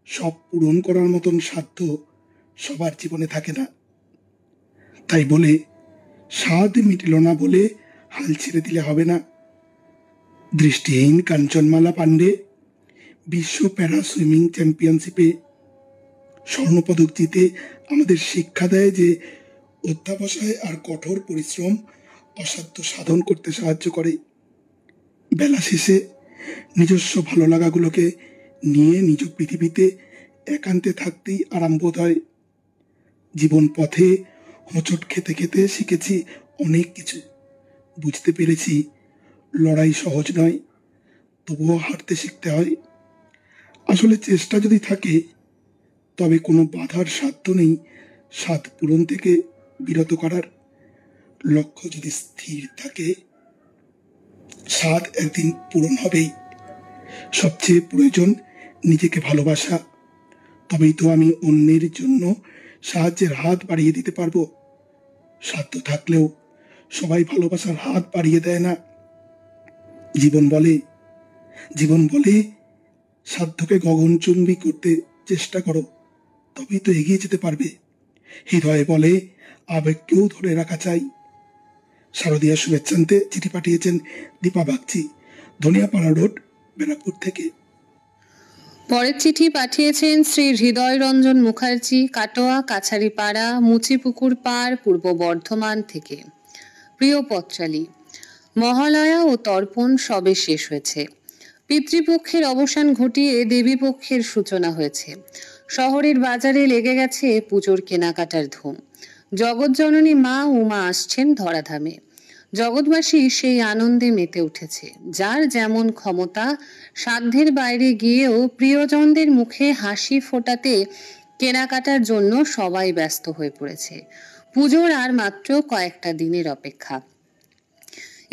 [SPEAKER 1] সব পূরণ করার মতন সাধ্য সবার জীবনে থাকে না। তাই বলে স্বাদ মিটিল না বলে হাল ছেড়ে দিলে হবে না। দৃষ্টিহীন কাঞ্চনমালা পাণ্ডে বিশ্ব প্যারা সুইমিং চ্যাম্পিয়নশিপে স্বর্ণপদক জিতে আমাদের শিক্ষা দেয় যে অধ্যাবসায় আর কঠোর পরিশ্রম অসাধ্য সাধন করতে সাহায্য করে। বেলা শেষে নিজস্ব ভালো লাগাগুলোকে নিয়ে নিজ পৃথিবীতে একান্তে থাকতেই আরাম বোধ হয়। জীবন পথে হোঁচট খেতে খেতে শিখেছি অনেক কিছু, বুঝতে পেরেছি লড়াই সহজ নয়, তবুও হারতে শিখতে হয়। আসলে চেষ্টা যদি থাকে তবে কোনো বাধার সাধ্য নেই স্বাদ পূরণ থেকে বিরত করার। লক্ষ্য যদি স্থির থাকে স্বাদ একদিন পূরণ হবেই। সবচেয়ে প্রয়োজন নিজেকে ভালোবাসা, তবেই তো আমি অন্যের জন্য সাহায্যের হাত বাড়িয়ে দিতে পারবো। সাধ্য থাকলেও সবাই ভালোবাসার হাত বাড়িয়ে দেয় না। জীবন বলে সাধ্যকে গগনচুম্বী করতে চেষ্টা করো, তবেই তো এগিয়ে যেতে পারবে। হৃদয় বলে আবেগকেও ধরে রাখা চাই। শারদীয়া শুভেচ্ছান্তে চিঠি পাঠিয়েছেন দীপা বাগচি, ধনিয়াপাড়া রোড, ব্যারাকপুর থেকে।
[SPEAKER 2] পরের চিঠি পাঠিয়েছেন শ্রী হৃদয় রঞ্জন মুখার্জি, কাটোয়া, কাছারিপাড়া, মুচিপুকুর পাড়, পূর্ব বর্ধমান থেকে। প্রিয় পত্রালী, মহালয়া ও তর্পণ সবে শেষ হয়েছে। পিতৃপক্ষের অবসান ঘটিয়ে দেবীপক্ষের সূচনা হয়েছে। শহরের বাজারে লেগে গেছে পুজোর কেনাকাটার ধুম। জগৎজননী মা উমা আসছেন ধরাধামে। জগৎবাসী সেই আনন্দে মেতে উঠেছে। যার যেমন ক্ষমতা সাধ্যের বাইরে গিয়েও প্রিয়জনদের মুখে হাসি ফোটাতে কেনাকাটার জন্য সবাই ব্যস্ত হয়ে পড়েছে। পুজোর আর মাত্র কয়েকটা দিনের অপেক্ষা।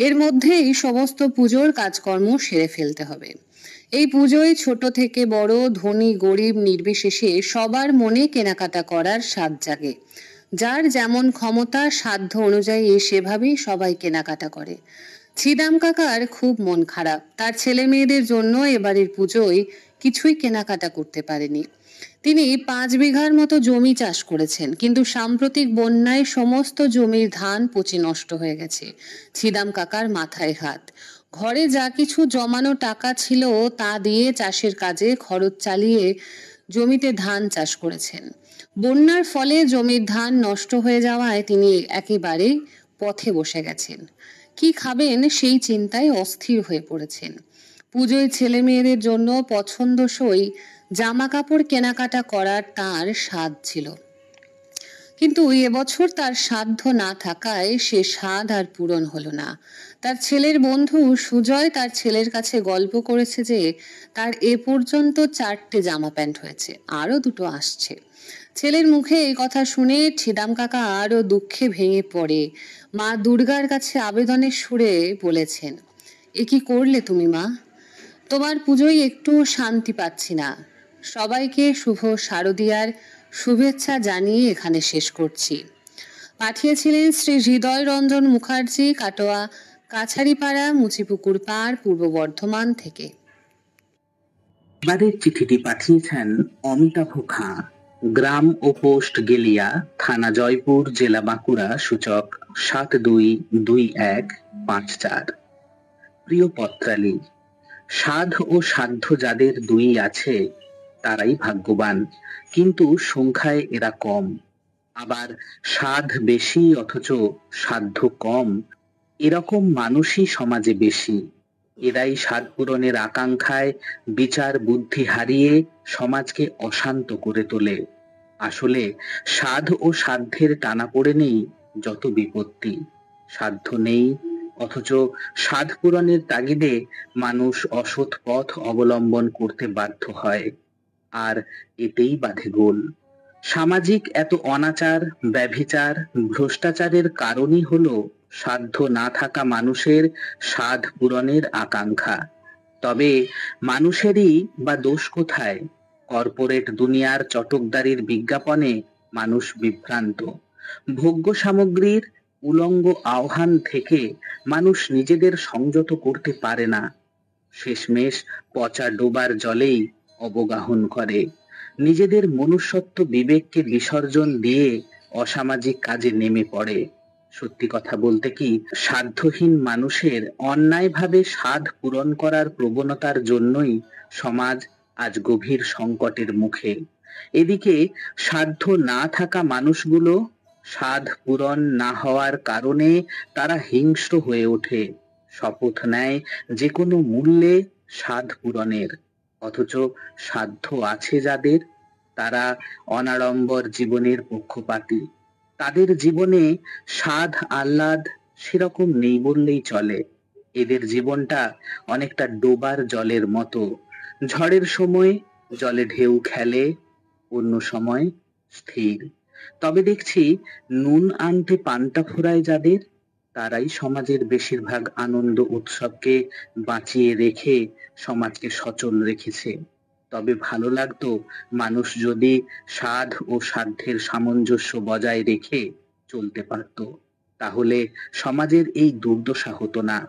[SPEAKER 2] এর মধ্যেই সমস্ত পুজোর কাজকর্ম সেরে ফেলতে হবে। এই পুজোয় ছোট থেকে বড়, ধনী গরিব নির্বিশেষে সবার মনে কেনাকাটা করার স্বাদ জাগে। যার যেমন ক্ষমতা সাধ্য অনুযায়ী সেভাবেই সবাই কেনাকাটা করে। ছিদাম কাকার খুব মন খারাপ। তার ছেলে মেয়েদের জন্য এবারের পুজোয় কিছুই কেনাকাটা করতে পারেনি। তিনি 5 বিঘার মতো জমি চাষ করেছেন, কিন্তু সাম্প্রতিক বন্যায় সমস্ত জমির ধান পচে নষ্ট হয়ে গেছে। ছিদাম কাকার মাথায় হাত। ঘরে যা কিছু জমানো টাকা ছিল তা দিয়ে চাষের কাজে খরচ চালিয়ে জমিতে ধান চাষ করেছেন। বন্যার ফলে জমির ধান নষ্ট হয়ে যাওয়ায় তিনি একেবারে পথে বসে গেছেন। কি খাবেন সেই চিন্তায় অস্থির হয়ে পড়েছেন। পুজোয় ছেলে মেয়েদের জন্য পছন্দসই জামা কাপড় কেনাকাটা করার তার স্বাদ ছিল, কিন্তু এবছর তার সাধ্য না থাকায় সে স্বাদ আর পূরণ হলো না। তার ছেলের বন্ধু সুজয় তার ছেলের কাছে গল্প করেছে যে তার এ পর্যন্ত 4টে জামা প্যান্ট হয়েছে, আরো 2টো আসছে। ছেলের মুখে এই কথা শুনে ছিদাম কাকা আরো দুঃখে ভেঙে পড়ে মা দুর্গার কাছে আবেদনের সুরে বলেছেন, এ কি করলে তুমি মা? তোমার পুজোয় একটু শান্তি পাচ্ছি না। সবাইকে শুভ শারদীয়ার শুভেচ্ছা জানিয়ে এখানে শেষ করছি। পাঠিয়েছিলেন শ্রী হৃদয় রঞ্জন মুখার্জি, কাটোয়া, কাছারিপাড়া, মুচিপুকুর পাড়, পূর্ব বর্ধমান থেকে।
[SPEAKER 3] এবারের চিঠিটি পাঠিয়েছেন অমিতাভ খাঁ, গ্রাম ও পোস্ট গেলিয়া, থানা জয়পুর, জেলা বাঁকুড়া, সূচক 722154। প্রিয় পত্রালী, সাধ ও সাধ্য যাদের দুই আছে তারাই ভাগ্যবান, কিন্তু সংখ্যায় এরা কম। আবার সাধ বেশি অথচ সাধ্য কম, এরকম মানুষই সমাজে বেশি। এরাই সাধ পূরণের আকাঙ্ক্ষায় বিচার বুদ্ধি হারিয়ে সমাজকে অশান্ত করে তোলে। আসলে সাধ ও সাধ্যের টানাপোড়েনেই যত বিপত্তি। সাধ্য নেই অথচ সাধ পূরণের তাগিদে মানুষ অসৎ পথ অবলম্বন করতে বাধ্য হয়, আর এতেই বাধে গোল। সামাজিক এত অনাচার, ব্যভিচার, ভ্রষ্টাচারের কারণই হলো সাধ্য না থাকা মানুষের সাধ পূরণের আকাঙ্ক্ষা। তবে মানুষেরই বা দোষ কোথায়? কর্পোরেট দুনিয়ার চটকদারির বিজ্ঞাপনে মানুষ বিভ্রান্ত। ভোগ্য সামগ্রীর উলঙ্গ আহ্বান থেকে মানুষ নিজেদের সংযত করতে পারে না। শেষমেশ পচা ডোবার জলেই অবগাহন করে। নিজেদের মনুষ্যত্ব বিবেককে বিসর্জন দিয়ে অসামাজিক কাজে নেমে পড়ে। সত্যি কথা বলতে কি, সাধ্যহীন মানুষের অন্যায়ভাবে সাধ পূরণ করার প্রবণতার জন্যই সমাজ আজ গভীর সংকটের মুখে। এদিকে সাধ্য না থাকা মানুষগুলো সাধ পূরণ না হওয়ার কারণে তারা হিংস্র হয়ে ওঠে, শপথ নেয় যে কোনো মূল্যে সাধ পূরণের। অথচ সাধ্য আছে যাদের, তারা অনাড়ম্বর জীবনের পক্ষপাতী। তাদের জীবনে সাধ আহ্লাদ সেরকম নেই বললেই চলে। এদের জীবনটা অনেকটা ডোবার জলের মতো। ঝড়ের সময় জলে ঢেউ খেলে, অন্য সময় স্থির। তবে দেখছি নুন আনতে পান্তা ফুরায় যাদের, তারাই সমাজের বেশিরভাগ আনন্দ উৎসবকে বাঁচিয়ে রেখে সমাজকে সচল রেখেছে। তবে ভালো লাগতো মানুষ যদি সাধ ও সাধ্যের সামঞ্জস্য বজায় রেখে চলতে পারত, তাহলে সমাজের এই দুর্দশা হতো না।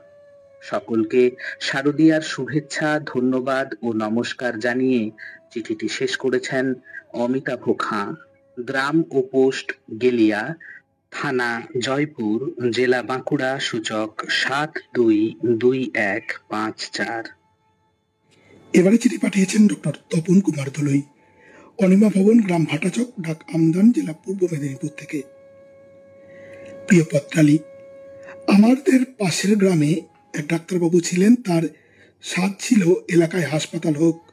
[SPEAKER 3] সকলকে শারদীয়ার শুভেচ্ছা, ধন্যবাদ ও নমস্কার জানিয়ে চিঠিটি শেষ করেছেন অমিতাভ খাঁ, গ্রাম ও পোস্ট গেলিয়া, থানা জয়পুর, জেলা বাঁকুড়া, সূচক 722154।
[SPEAKER 1] এবারে চিঠি পাঠিয়েছেন ডক্টর তপন কুমার দলুই, অনিমা ভবন, গ্রাম ভাটাচক, ডাক আমদান, জেলা পূর্ব মেদিনীপুর থেকে। প্রিয় পত্রালী, আমাদের পাশের গ্রামে এক ডাক্তারবাবু ছিলেন। তার সাধ ছিল এলাকায় হাসপাতাল হোক।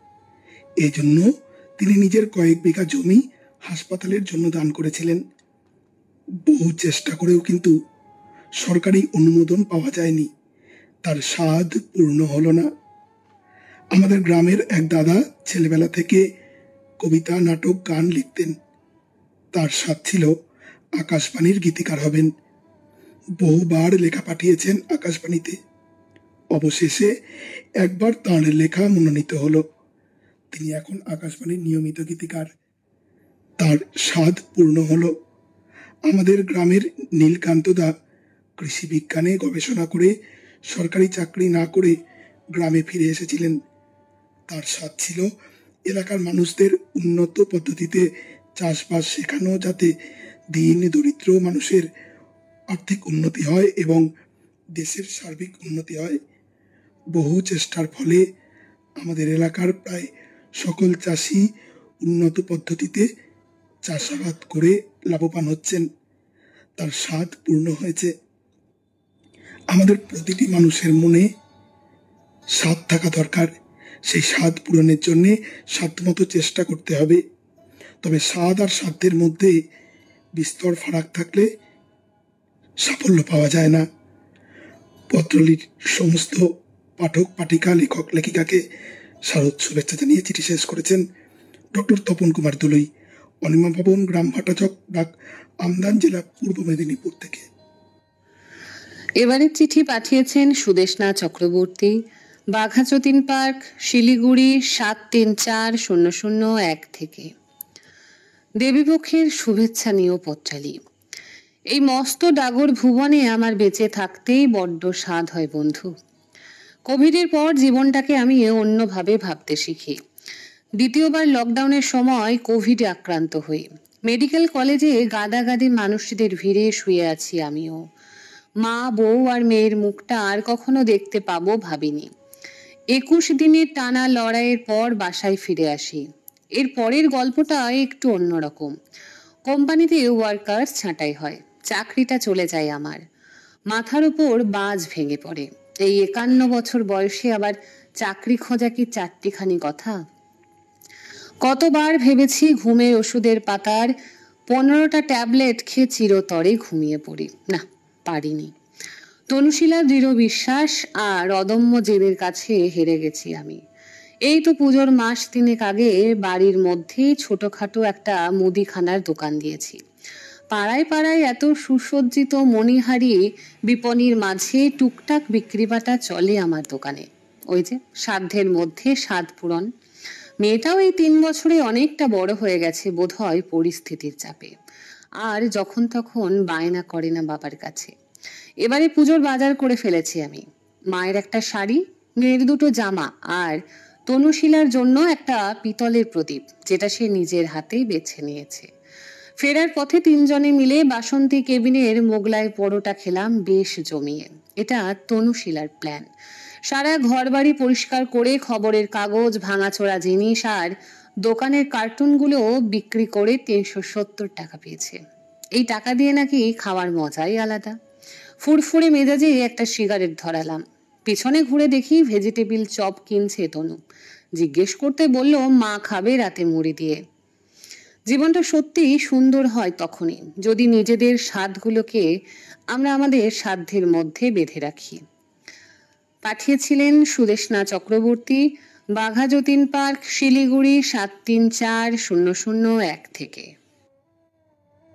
[SPEAKER 1] এই জন্য তিনি নিজের কয়েক বিঘা জমি হাসপাতালের জন্য দান করেছিলেন। বহু চেষ্টা করেও কিন্তু সরকারি অনুমোদন পাওয়া যায়নি। তার সাধ পূর্ণ হলো না। আমাদের গ্রামের এক দাদা ছেলেবেলা থেকে কবিতা, নাটক, গান লিখতেন। তার সাধ ছিল আকাশবাণীর গীতিকার হবেন। বহুবার লেখা পাঠিয়েছেন আকাশবাণীতে। অবশেষে একবার তাঁর লেখা মনোনীত হলো। তিনি এখন আকাশবাণীর নিয়মিত গীতিকার। তার সাধ পূর্ণ হলো। আমাদের গ্রামের নীলকান্তদা কৃষি বিজ্ঞানে গবেষণা করে সরকারি চাকরি না করে গ্রামে ফিরে এসেছিলেন। তার সাধ ছিল এলাকার মানুষদের উন্নত পদ্ধতিতে চাষবাস শেখানো, যাতে দীন দরিদ্র মানুষের আর্থিক উন্নতি হয় এবং দেশের সার্বিক উন্নতি হয়। বহু চেষ্টার ফলে আমাদের এলাকার প্রায় সকল চাষি উন্নত পদ্ধতিতে চাষাবাদ করে লাভবান হচ্ছেন। তার সাধ পূর্ণ হয়েছে। আমাদের প্রতিটি মানুষের মনে সাধ থাকা দরকার। সেই সাধ পূরণের জন্যে সাধ্যমতো চেষ্টা করতে হবে। তবে সাধ আর সাধ্যের মধ্যে বিস্তর ফারাক থাকলে সাফল্য পাওয়া যায় না। পত্রলির সমস্ত পাঠক, পাঠিকা, লেখক, লেখিকাকে শারদ শুভেচ্ছা জানিয়ে চিঠি শেষ করেছেন ডক্টর তপন কুমার দলুই, অনিমা ভবন, গ্রাম ভাটাচক, ডাক আমদান, জেলা পূর্ব মেদিনীপুর থেকে।
[SPEAKER 2] এবারের চিঠি পাঠিয়েছেন সুদেশনা চক্রবর্তী, বাঘাযতীন পার্ক, শিলিগুড়ি 734001 থেকে। দেবীপক্ষের শুভেচ্ছা নিয়েও পত্রালি। এই মস্ত ডাগর ভুবনে আমার বেঁচে থাকতেই বড্ড স্বাদ হয় বন্ধু। কোভিডের পর জীবনটাকে আমি অন্যভাবে ভাবতে শিখি। দ্বিতীয়বার লকডাউনের সময় কোভিডে আক্রান্ত হই। মেডিকেল কলেজে গাদাগাদি মানুষদের ভিড়ে শুয়ে আছি আমিও। মা, বউ আর মেয়ের মুখটা আর কখনো দেখতে পাবো ভাবিনি। 21 দিনের টানা লড়াইয়ের পর বাসায় ফিরে আসি। এর পরের গল্পটা একটু অন্যরকম। কোম্পানিতে ওয়ার্কার্স ছাঁটাই হয়, চাকরিটা চলে যায় আমার। মাথার উপর বাজ ভেঙে পড়ে। এই 51 বছর বয়সে আবার চাকরি খোঁজা কি চারটিখানি কথা? কতবার ভেবেছি ঘুমের ওষুধের পাতার 15টা ট্যাবলেট খেয়ে চিরতরে ঘুমিয়ে পড়ি, না পারিনি। তনুশীলার দৃঢ় বিশ্বাস আর অদম্য জেদের কাছে হেরে গেছি আমি। এই তো পুজোর মাস 3 আগে বাড়ির মধ্যে ছোটখাটো একটা মুদিখানার দোকান দিয়েছি। পাড়ায় পাড়ায় এত সুসজ্জিত মণিহারি বিপণীর মাঝে টুকটাক বিক্রিবাটা চলে আমার দোকানে। ওই যে সাধ্যের মধ্যে স্বাদ পূরণ। মেয়েটাও এই 3 বছরে অনেকটা বড় হয়ে গেছে বোধহয় পরিস্থিতির চাপে, আর যখন তখন বায়না করে না বাবার কাছে। এবারে পুজোর বাজার করে ফেলেছি আমি। মায়ের একটা শাড়ি, মেয়ের 2টো জামা আর তনুশীলার জন্য একটা পিতলের প্রদীপ, যেটা সে নিজের হাতেই বেছে নিয়েছে। ফেরার পথে 3 জনে মিলে বাসন্তী কেবিনের মোগলাই পরোটা খেলাম বেশ জমিয়ে। এটা তনুশীলার প্ল্যান। সারা ঘর বাড়ি পরিষ্কার করে খবরের কাগজ, ভাঙাচোরা জিনিস আর দোকানের কার্টুনগুলো বিক্রি করে 370 টাকা পেয়েছে। এই টাকা দিয়ে নাকি খাওয়ার মজাই আলাদা। ফুরফুরে মেজাজে একটা সিগারেট ধরালাম। পিছনে ঘুরে দেখি ভেজিটেবিল চপ কিনছে তনু। জিজ্ঞেস করতে বলল মা খাবে রাতে মুড়ি দিয়ে। জীবনটা সত্যি সুন্দর হয় তখনই, যদি নিজেদের স্বাদগুলোকে আমরা আমাদের সাধ্যের মধ্যে বেঁধে রাখি। পাঠিয়েছিলেন সুদেশনা চক্রবর্তী, বাঘা যতীন পার্ক, শিলিগুড়ি 734001 থেকে।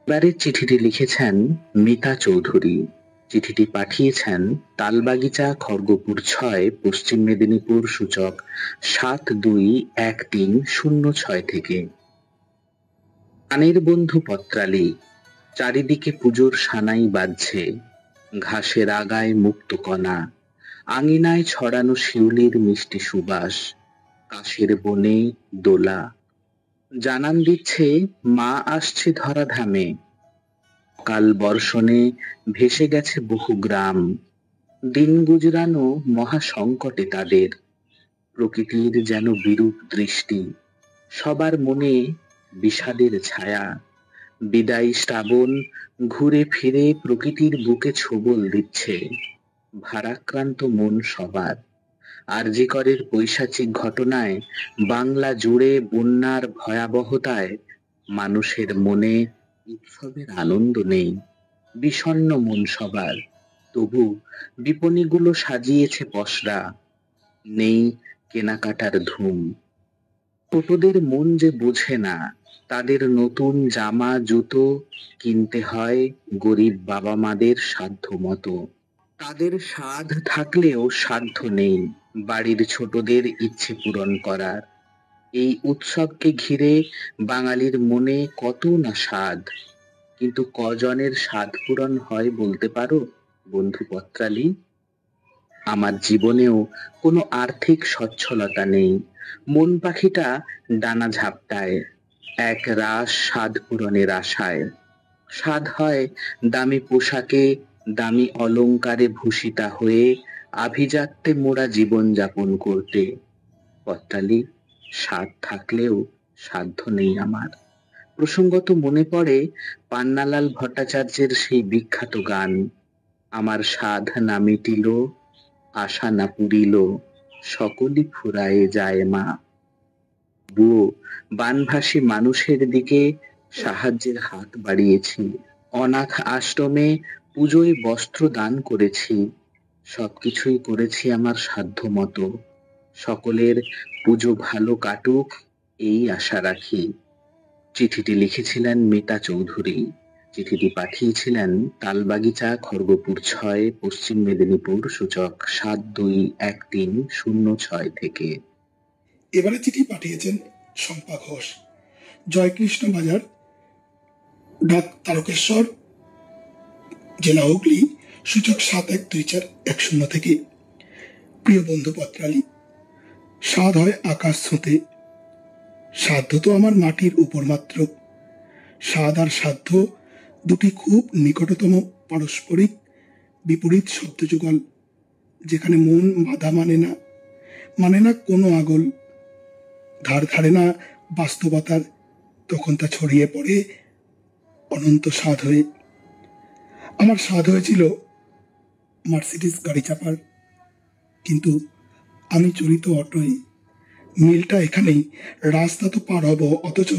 [SPEAKER 3] এবারের চিঠিটি লিখেছেন মিতা চৌধুরী। চিঠিটি পাঠিয়েছেন তালবাগিচা, খড়গপুর 6, পশ্চিম মেদিনীপুর, সূচক 721306 থেকে। প্রাণের বন্ধু পত্রালী, চারিদিকে পুজোর সানাই বাজছে। ঘাসের আগায় মুক্ত কণা, আঙিনায় ছড়ানো শিউলির মিষ্টি সুবাস, কাশের বনে দোলা জানান দিচ্ছে মা আসছে ধরাধামে। কাল বর্ষণে ভেসে গেছে বহু গ্রাম, দিন গুজরানো মহা সংকটে তাদের। প্রকৃতির যেন বিরূপ দৃষ্টি, সবার মনে বিষাদের ছায়া। বিদায়ী শ্রাবণ ঘুরে ফিরে প্রকৃতির বুকে ছোবল দিচ্ছে। ভারাক্রান্ত মন সবার। আরজিকরের পৈশাচিক ঘটনায় বাংলা জুড়ে বন্যার ভয়াবহতায় মানুষের মনে উৎসবের আনন্দ নেই। বিষণ্ণ মন সবার। তবু বিপণীগুলো সাজিয়েছে পসরা, নেই কেনাকাটার ধুম। ছোটদের মন যে বোঝে না, তাদের নতুন জামা জুতো কিনতে হয় গরিব বাবা মাদের সাধ্য মতো। তাদের সাধ থাকলেও সাধ্য নেই বাড়ির ছোটদের ইচ্ছে পূরণ করার। এই উৎসবকে ঘিরে বাঙালির মনে কত না স্বাদ, কিন্তু কজনের স্বাদ পূরণ হয় বলতে পারো বন্ধু পত্রালী? আমার জীবনেও কোনো আর্থিক সচ্ছলতা নেই। মন পাখিটা ডানা ঝাপটায় এক রাস স্বাদ পূরণের আশায়। স্বাদ হয় দামি পোশাকে, দামি অলংকারে ভূষিতা হয়ে আভিজাত্যে মোড়া জীবন যাপন করতে। পত্রালী, স্বাদ থাকলেও সাধ্য নেই আমার। প্রসঙ্গত মনে পড়ে পান্নালাল ভট্টাচার্যের সেই বিখ্যাত গান, আমার সাধ না মিটিল, আশা না পুরিল, সকলই ফুরায়ে যায় মা। বুয়ো বানভাসী মানুষের দিকে সাহায্যের হাত বাড়িয়েছি। অনাথ আশ্রমে পুজোয় বস্ত্র দান করেছি। সবকিছুই করেছি আমার সাধ্য মতো। সকলের পুজো ভালো কাটুক এই আশা রাখি। চিঠিটি লিখেছিলেন মিতা চৌধুরী। চিঠিটি পাঠিয়েছিলেন তালবাগিচা, খড়গপুর 6, পশ্চিম মেদিনীপুর, সূচক 721306 থেকে।
[SPEAKER 1] এবারে চিঠি পাঠিয়েছেন শম্পা ঘোষ, জয়কৃষ্ণ বাজার, ডাক তারকেশ্বর, জেলা হুগলি, সূচক 712410 থেকে। প্রিয় বন্ধু পত্রালী, স্বাদ হয় আকাশ ছুঁতে, সাধ্য তো আমার মাটির উপর মাত্র। স্বাদ আর সাধ্য দুটি খুব নিকটতম পারস্পরিক বিপরীত শব্দযুগল, যেখানে মন বাধা মানে না কোনো আগল, ধার ধারে না বাস্তবতার, তখন তা ছড়িয়ে পড়ে অনন্ত স্বাদ হয়ে। আমার স্বাদ হয়েছিল মার্সিডিজ গাড়ি চাপার, কিন্তু আমি চলিত অটোয়। মিলটা এখানেই, রাস্তা তো পার হব, অথচ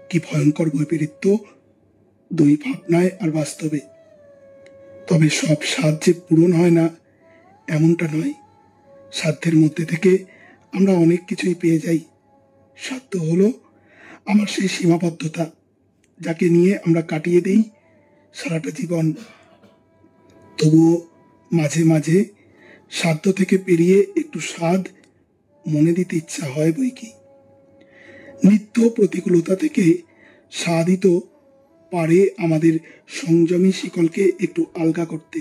[SPEAKER 1] কি ভয়ঙ্কর বৈপরীত্য দুই ভাবনায় আর বাস্তবে। তবে সব স্বাদ যে পূরণ হয় না এমনটা নয়। সাধ্যের মধ্যে থেকে আমরা অনেক কিছুই পেয়ে যাই। সাধ্য হলো আমার সেই সীমাবদ্ধতা, যাকে নিয়ে আমরা কাটিয়ে দিই সারাটা জীবন। তবুও মাঝে মাঝে সাধ্য থেকে পেরিয়ে একটু স্বাদ মনে দিতে ইচ্ছা হয় বই কি। নিত্য প্রতিকূলতা থেকে স্বাদই তো পারে আমাদের সংযমী শিকলকে একটু আলগা করতে।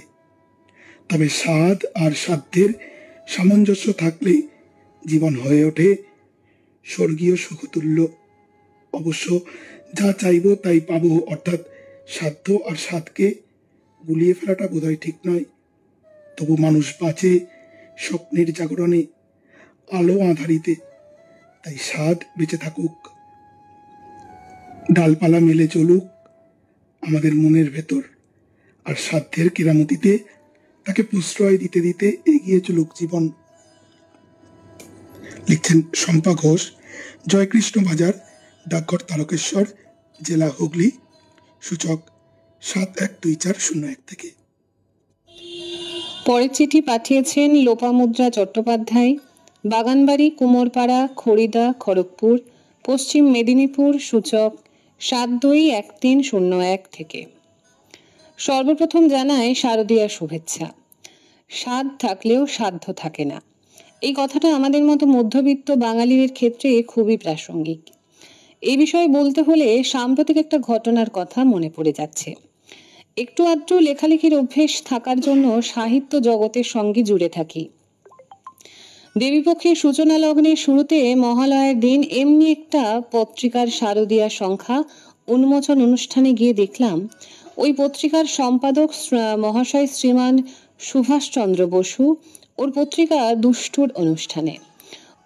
[SPEAKER 1] তবে স্বাদ আর সাধ্যের সামঞ্জস্য থাকলে জীবন হয়ে ওঠে স্বর্গীয় সুখতুল্য। অবশ্য যা চাইব তাই পাবো, অর্থাৎ সাধ্য আর স্বাদকে গুলিয়ে ফেলাটা বোধহয় ঠিক নয়। তবু মানুষ বাঁচে স্বপ্নের জাগরণে, আলো আঁধারিতে, তাই স্বাদ বেঁচে থাকুক, ডালপালা মেলে চলুক আমাদের মনের ভেতর, আর সাধ্যের কেরামতিতে তাকে প্রশ্রয় দিতে দিতে এগিয়ে চলুক জীবন। লিখছেন শম্পা ঘোষ, জয়কৃষ্ণ বাজার, ডাকঘর তারকেশ্বর, জেলা হুগলি, সূচক 712401 থেকে।
[SPEAKER 2] পরের চিঠি পাঠিয়েছেন লোপামুদ্রা চট্টোপাধ্যায়, বাগানবাড়ি, কুমোরপাড়া, খড়িদা, খড়গপুর, পশ্চিম মেদিনীপুর, সূচক 721301 থেকে। সর্বপ্রথম জানায় শারদীয়ার শুভেচ্ছা। স্বাদ থাকলেও সাধ্য থাকে না, এই কথাটা আমাদের মতো মধ্যবিত্ত বাঙালিদের ক্ষেত্রে খুবই প্রাসঙ্গিক। এই বিষয়ে বলতে হলে সাম্প্রতিক একটা ঘটনার কথা মনে পড়ে যাচ্ছে। একটু আধটু লেখালেখির অভ্যেস থাকার জন্য সাহিত্য জগতের সঙ্গে জুড়ে থাকি। দেবীপক্ষের সূচনা লগ্নের শুরুতে মহালয়ার দিন এমনি একটা পত্রিকার শারদীয়া সংখ্যা উন্মোচন অনুষ্ঠানে গিয়ে দেখলাম ওই পত্রিকার সম্পাদক মহাশয় শ্রীমান সুভাষচন্দ্র বসু ওর পত্রিকা দুষ্টুর অনুষ্ঠানে।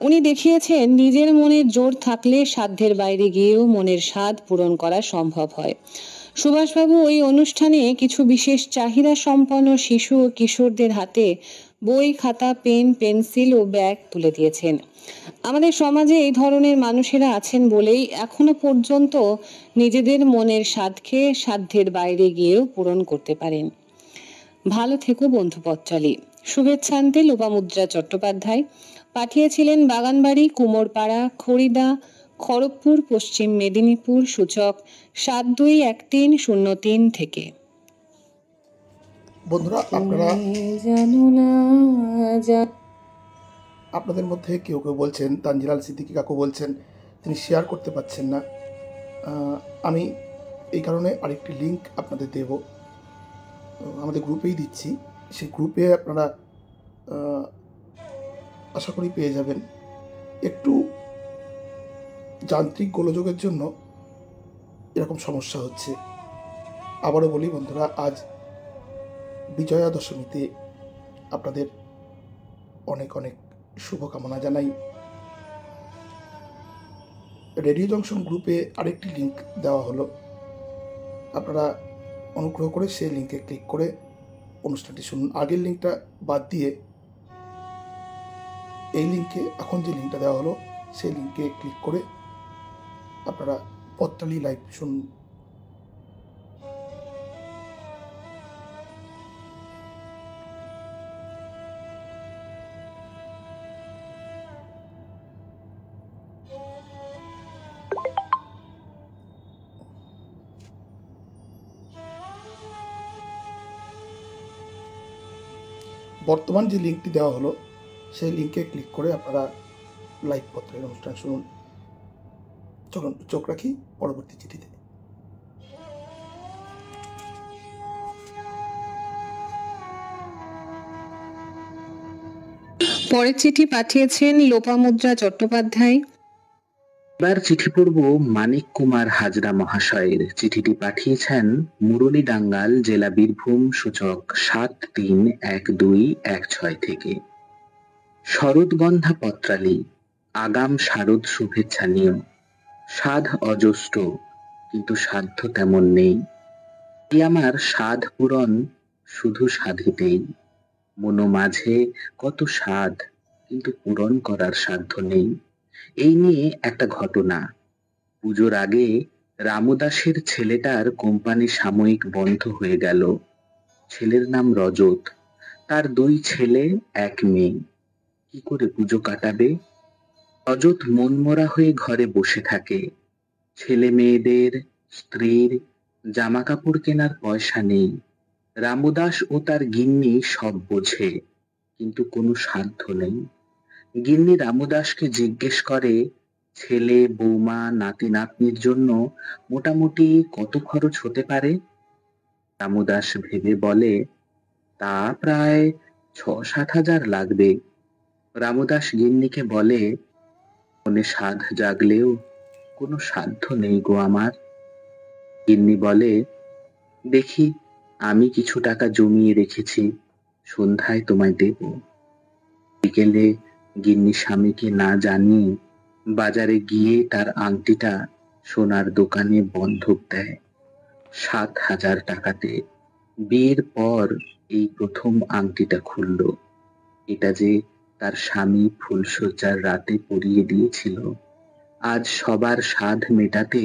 [SPEAKER 2] উনি দেখিয়েছেন নিজের মনের জোর থাকলে সাধ্যের বাইরে গিয়েও মনের স্বাদ পূরণ করা সম্ভব হয়। সুভাষবাবু ওই অনুষ্ঠানে কিছু বিশেষ চাহিদা সম্পন্ন শিশু ও কিশোরদের হাতে বই, খাতা, পেন, পেন্সিল ও ব্যাগ তুলে দিয়েছেন। আমাদের সমাজে এই ধরনের মানুষেরা আছেন বলেই এখনো পর্যন্ত নিজেদের মনের স্বাদকে সাধ্যের বাইরে গিয়েও পূরণ করতে পারেন। ভালো থেকো বন্ধু পথচালী। শুভেচ্ছান্তে লোপামুদ্রা চট্টোপাধ্যায়। পাঠিয়েছিলেন বাগানবাড়ি, কুমোরপাড়া, খড়িদা, খড়গপুর, পশ্চিম মেদিনীপুর, সূচক 721303 থেকে।
[SPEAKER 1] বন্ধুরা, আপনাদের মধ্যে কেউ কেউ বলছেন, তানজিলাল সিদ্দিকী কাকু বলছেন তিনি শেয়ার করতে পারছেন না। আমি এই কারণে আরেকটি লিঙ্ক আপনাদের দেব, আমাদের গ্রুপেই দিচ্ছি। সেই গ্রুপে আপনারা আশা করি পেয়ে যাবেন। একটু যান্ত্রিক গোলযোগের জন্য এরকম সমস্যা হচ্ছে। আবারও বলি বন্ধুরা, আজ বিজয়া দশমীতে আপনাদের অনেক অনেক শুভকামনা জানাই। রেডিও জংশন গ্রুপে আরেকটি লিঙ্ক দেওয়া হলো, আপনারা অনুগ্রহ করে সেই লিঙ্কে ক্লিক করে অনুষ্ঠানটি শুনুন। আগের লিঙ্কটা বাদ দিয়ে এই লিঙ্কে এখন যে লিঙ্কটা দেওয়া হলো সেই লিঙ্কে ক্লিক করে আপনারা পথটালি লাইভ শুনুন। বর্তমান যে লিঙ্কটি দেওয়া হলো সেই লিঙ্কে ক্লিক করে আপনারা লাইভ পত্রের অনুষ্ঠান শুনুন। চলুন চোখ রাখি পরবর্তী চিঠিতে।
[SPEAKER 2] পরের চিঠি পাঠিয়েছেন লোপামুদ্রা চট্টোপাধ্যায়,
[SPEAKER 3] এবার চিঠি পড়ব মানিক কুমার হাজরা মহাশয়ের। চিঠিটি পাঠিয়েছেন মুরলীডাঙ্গাল, জেলা বীরভূম, সূচক 731216 থেকে। শরৎগন্ধা পত্রালি, আগাম শারদ শুভেচ্ছা নিও। সাধ অজস্র, কিন্তু সাধ্য তেমন নেই। এই আমার সাধ পূরণ শুধু সাধিতেই। মনো মাঝে কত সাধ, কিন্তু পূরণ করার সাধ্য নেই। এই নিয়ে একটা ঘটনা। পুজোর আগে রামদাসের ছেলেটার কোম্পানি সাময়িক বন্ধ হয়ে গেল। ছেলের নাম রজত, তার 2 ছেলে 1 মেয়ে। কি করে পুজো কাটাবে? রজত মনমরা হয়ে ঘরে বসে থাকে। ছেলে মেয়েদের, স্ত্রীর জামা কাপড় কেনার পয়সা নেই। রামদাস ও তার গিন্নি সব বোঝে, কিন্তু কোনো সাধ্য নেই। গিন্নি রামদাসকে জিজ্ঞেস করে, ছেলে, বৌমা, নাতি নাতনির জন্য মোটামুটি কত খরচ হতে পারে? রামদাস ভেবে বলে, তা প্রায় 6-7 হাজার লাগবে। রামদাস গিন্নিকে বলে, মনে সাধ জাগলেও কোনো সাধ্য নেই গো আমার। গিন্নি বলে, দেখি, আমি কিছু টাকা জমিয়ে রেখেছি, সন্ধ্যায় তোমায় দেব। বিকেলে গিন্নি স্বামীকে না জানিয়ে বাজারে গিয়ে তার আংটিটা সোনার দোকানে বন্ধক দেয় 7,000 টাকাতে। বিয়ের পর এই প্রথম আংটিটা খুলল। এটা যে তার স্বামী ফুলশয্যার রাতে পরিয়ে দিয়েছিল, আজ সবার সাধ মেটাতে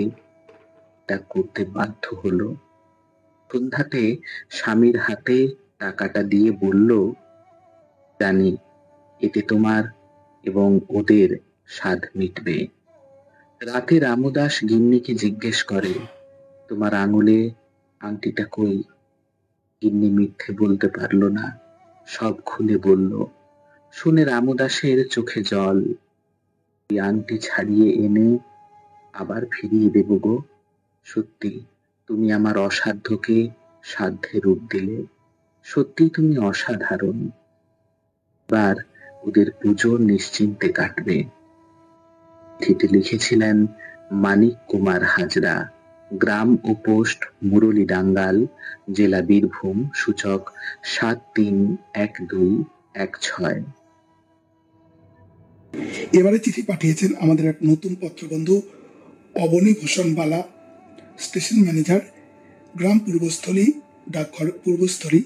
[SPEAKER 3] তা করতে বাধ্য হলো। সন্ধ্যাতে স্বামীর হাতে টাকাটা দিয়ে বলল, জানি এতে তোমার এবং ওদের সাধ মিটবে। রাতে রামদাস গিন্নিকে জিজ্ঞেস করে, তোমার আঙুলে আংটিটা কই? গিন্নি মিথ্যে বলতে পারল না, সব খুলে বলল। শুনে রামদাসের চোখে জল। এই আংটি ছাড়িয়ে এনে আবার ফিরিয়ে দেব গো। সত্যি তুমি আমার অসাধ্যকে সাধ্যে রূপ দিলে। সত্যি তুমি অসাধারণ। এবার ওদের পুজো নিশ্চিন্তে কাটবে। চিঠি লিখেছিলেন মানিক কুমার হাজরা, গ্রাম ও পোস্ট মুরলীডাঙ্গাল, জেলা বীরভূম, সূচক 731216।
[SPEAKER 1] এবারে চিঠি পাঠিয়েছেন আমাদের এক নতুন পত্রবন্ধু অবনী ভূষণ বালা, স্টেশন ম্যানেজার, গ্রাম পূর্বস্থলী, ডাকঘর পূর্বস্থলী,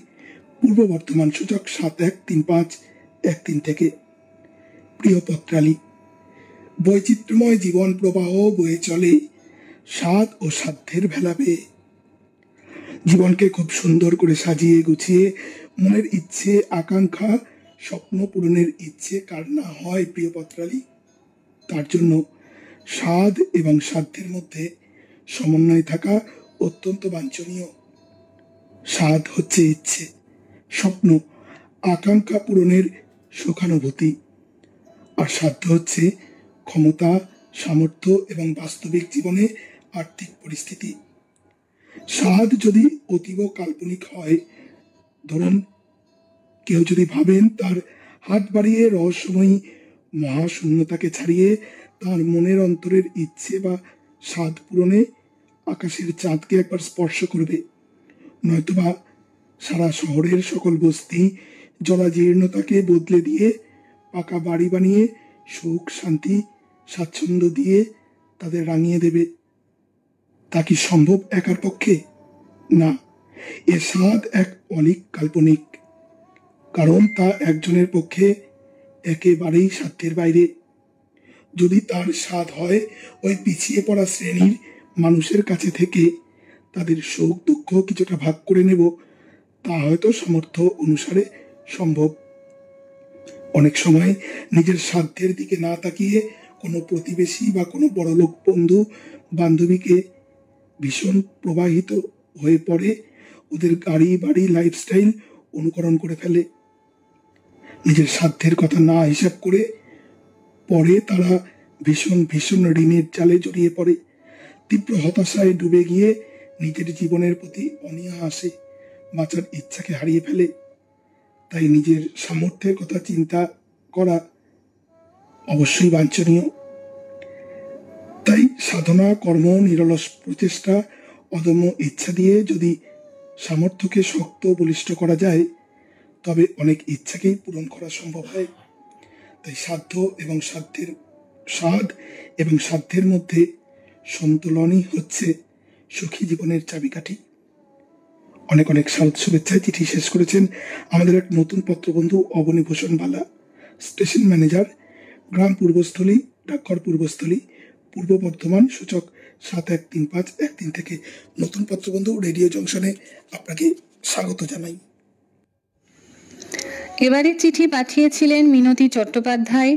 [SPEAKER 1] পূর্ব বর্ধমান, সূচক 713513 থেকে। প্রিয় পত্রালী, বৈচিত্র্যময় জীবন প্রবাহ বয়ে চলে স্বাদ ও সাধ্যের ভেলা বেয়ে। জীবনকে খুব সুন্দর করে সাজিয়ে গুছিয়ে মনের ইচ্ছে, আকাঙ্ক্ষা, স্বপ্ন পূরণের ইচ্ছে কার না হয় প্রিয় পত্রালী? তার জন্য স্বাদ এবং সাধ্যের মধ্যে সমন্বয় থাকা অত্যন্ত বাঞ্ছনীয়। স্বাদ হচ্ছে ইচ্ছে, স্বপ্ন, আকাঙ্ক্ষা পূরণের সুখানুভূতি, আর সাধ্য হচ্ছে ক্ষমতা, সামর্থ্য এবং বাস্তবিক জীবনে আর্থিক পরিস্থিতি। স্বাদ যদি অতীব কাল্পনিক হয়, ধরুন কেউ যদি ভাবেন তার হাত বাড়িয়ে রহস্যময়ী মহাশূন্যতাকে ছাড়িয়ে তার মনের অন্তরের ইচ্ছে বা স্বাদ পূরণে আকাশের চাঁদকে একবার স্পর্শ করবে, নয়তোবা সারা শহরের সকল বস্তি জরাজীর্ণতাকে বদলে দিয়ে পাকা বাড়ি বানিয়ে সুখ, শান্তি, স্বাচ্ছন্দ্য দিয়ে তাদের রাঙিয়ে দেবে, তা কি সম্ভব একার পক্ষে? না, এ স্বাদ এক অলীক কাল্পনিক, কারণ তা একজনের পক্ষে একেবারেই সাধ্যের বাইরে। যদি তার স্বাদ হয় ওই পিছিয়ে পড়া শ্রেণীর মানুষের কাছে থেকে তাদের সুখ দুঃখ কিছুটা ভাগ করে নেব, তা হয়তো সামর্থ্য অনুসারে সম্ভব। অনেক সময় নিজের সাধ্যের দিকে না তাকিয়ে কোনো প্রতিবেশী বা কোনো বড়লোক বন্ধু বান্ধবীকে ভীষণ প্রবাহিত হয়ে পড়ে, ওদের গাড়ি বাড়ি লাইফস্টাইল অনুকরণ করে ফেলে। নিজের সাধ্যের কথা না হিসাব করে পরে তারা ভীষণ ভীষণ ঋণের জালে জড়িয়ে পড়ে, তীব্র হতাশায় ডুবে গিয়ে নিজের জীবনের প্রতি অনীহা আসে, বাঁচার ইচ্ছাকে হারিয়ে ফেলে। তাই নিজের সামর্থ্যের কথা চিন্তা করা অবশ্যই বাঞ্ছনীয়। তাই সাধনা, কর্ম, নিরলস প্রচেষ্টা, অদম্য ইচ্ছা দিয়ে যদি সামর্থ্যকে শক্ত বলিষ্ঠ করা যায়, তবে অনেক ইচ্ছাকেই পূরণ করা সম্ভব হয়। তাই সাধ এবং সাধ্যের মধ্যে সন্তুলনই হচ্ছে সুখী জীবনের চাবিকাঠি। অনেক অনেক শুভেচ্ছায় চিঠি শেষ করেছেন আমাদের এক নতুন পত্রবন্ধু অবনীভূষণ বালা, স্টেশন ম্যানেজার, গ্রাম পূর্বস্থলী, ডাকঘর পূর্বস্থলী, পূর্ব বর্ধমান, সূচক 713513 থেকে। নতুন পত্রবন্ধু রেডিও জংশনে আপনাকে স্বাগত জানাই।
[SPEAKER 2] এবারে চিঠি পাঠিয়েছিলেন মিনতি চট্টোপাধ্যায়,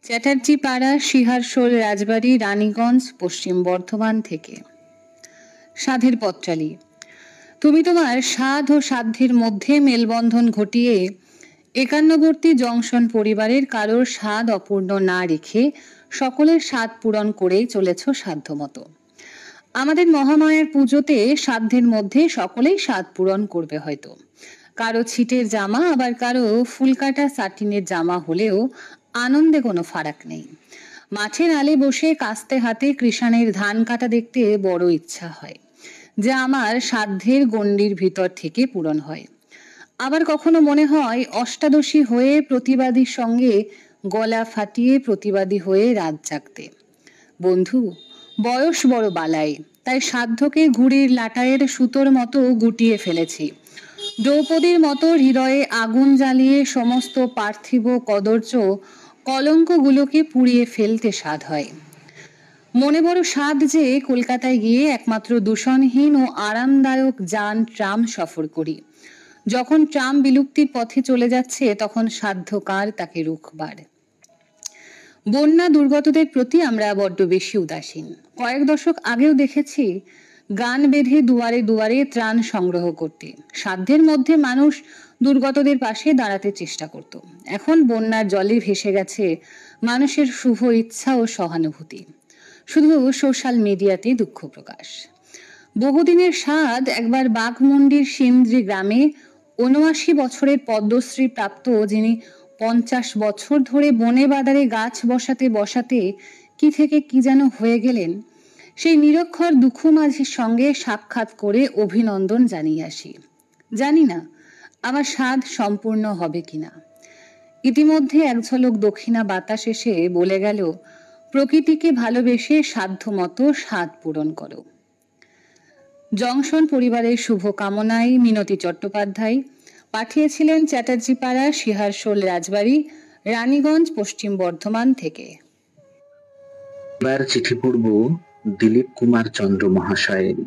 [SPEAKER 2] চ্যাটার্জি পাড়া, শিহারশোল রাজবাড়ি, রানীগঞ্জ, পশ্চিম বর্ধমান থেকে। সাধের পত্রালি। তুমি তোমার সাধ ও সাধ্যের মধ্যে মেলবন্ধন ঘটিয়ে একান্নবর্তী জংশন পরিবারের কারোর স্বাদ অপূর্ণ না রেখে সকলের স্বাদ পূরণ করেই চলেছ সাধ্যমতো। আমাদের মহামায়ার পুজোতে সাধ্যের মধ্যে সকলেই স্বাদ পূরণ করবে হয়তো। কারো ছিটের জামা, আবার কারো ফুলকাটা সাটিনের জামা হলেও আনন্দে কোনো ফারাক নেই। মাঠের আলে বসে কাস্তে হাতে কৃষাণের ধান কাটা দেখতে বড় ইচ্ছা হয়, যা আমার সাধ্যের গণ্ডির ভিতর থেকে পূরণ হয়। আবার কখনো মনে হয় অষ্টাদশী হয়ে প্রতিবাদীর সঙ্গে গলা ফাটিয়ে প্রতিবাদী হয়ে রাত জাগতে। বন্ধু, বয়স বড় বালাই, তাই সাধ্যকে ঘুড়ির লাটাইয়ের সুতোর মতো গুটিয়ে ফেলেছি। দ্রৌপদীর মতো হৃদয়ে আগুন জ্বালিয়ে সমস্ত পার্থিব কদর্য কলঙ্কগুলোকে পুড়িয়ে ফেলতে সাধ হয়। মনে বড় সাধ যে কলকাতায় গিয়ে একমাত্র দূষণহীন ও আরামদায়ক যান ট্রাম সফর করি। যখন ট্রাম বিলুপ্তির পথে চলে যাচ্ছে, তখন সাধ্যকার তাকে রুখবার। বন্যা দুর্গতদের প্রতি আমরা বড্ড বেশি উদাসীন। কয়েক দশক আগেও দেখেছি গান বেঁধে দুয়ারে দুয়ারে ত্রাণ সংগ্রহ করতে। সাধ্যের মধ্যে মানুষ দুর্গতদের পাশে দাঁড়াতে চেষ্টা করত। এখন বন্যার জলে ভেসে গেছে মানুষের শুভ ইচ্ছা ও সহানুভূতি। শুধু সোশ্যাল মিডিয়াতে দুঃখ প্রকাশ। বহুদিনের সাধ একবার বাঘমুন্ডির সিন্দ্রি গ্রামে ৭৯ বছরের পদ্মশ্রী প্রাপ্ত, যিনি ৫০ বছর ধরে বনে বাদারে গাছ বসাতে বসাতে কি থেকে কি যেন হয়ে গেলেন, সেই নিরক্ষর দুঃখু মাঝির সঙ্গে সাক্ষাৎ করে অভিনন্দন জানিয়ে আসি। জানি না আমার সাধ সম্পূর্ণ হবে কিনা। ইতিমধ্যে এক ঝলক দক্ষিণা বাতাস এসে বলে গেল, প্রকৃতিকে ভালোবেসে সাধ্যমতো স্বাদ পূরণ করো। জংশন পরিবারের শুভ কামনায় মিনতি চট্টোপাধ্যায় পাঠিয়েছিলেন চ্যাটার্জি পাড়া, শিহারশোল রাজবাড়ি, রানীগঞ্জ, পশ্চিম বর্ধমান থেকে।
[SPEAKER 3] এবার চিঠি পড়ব দিলীপ কুমার চন্দ্র মহাশয়ের।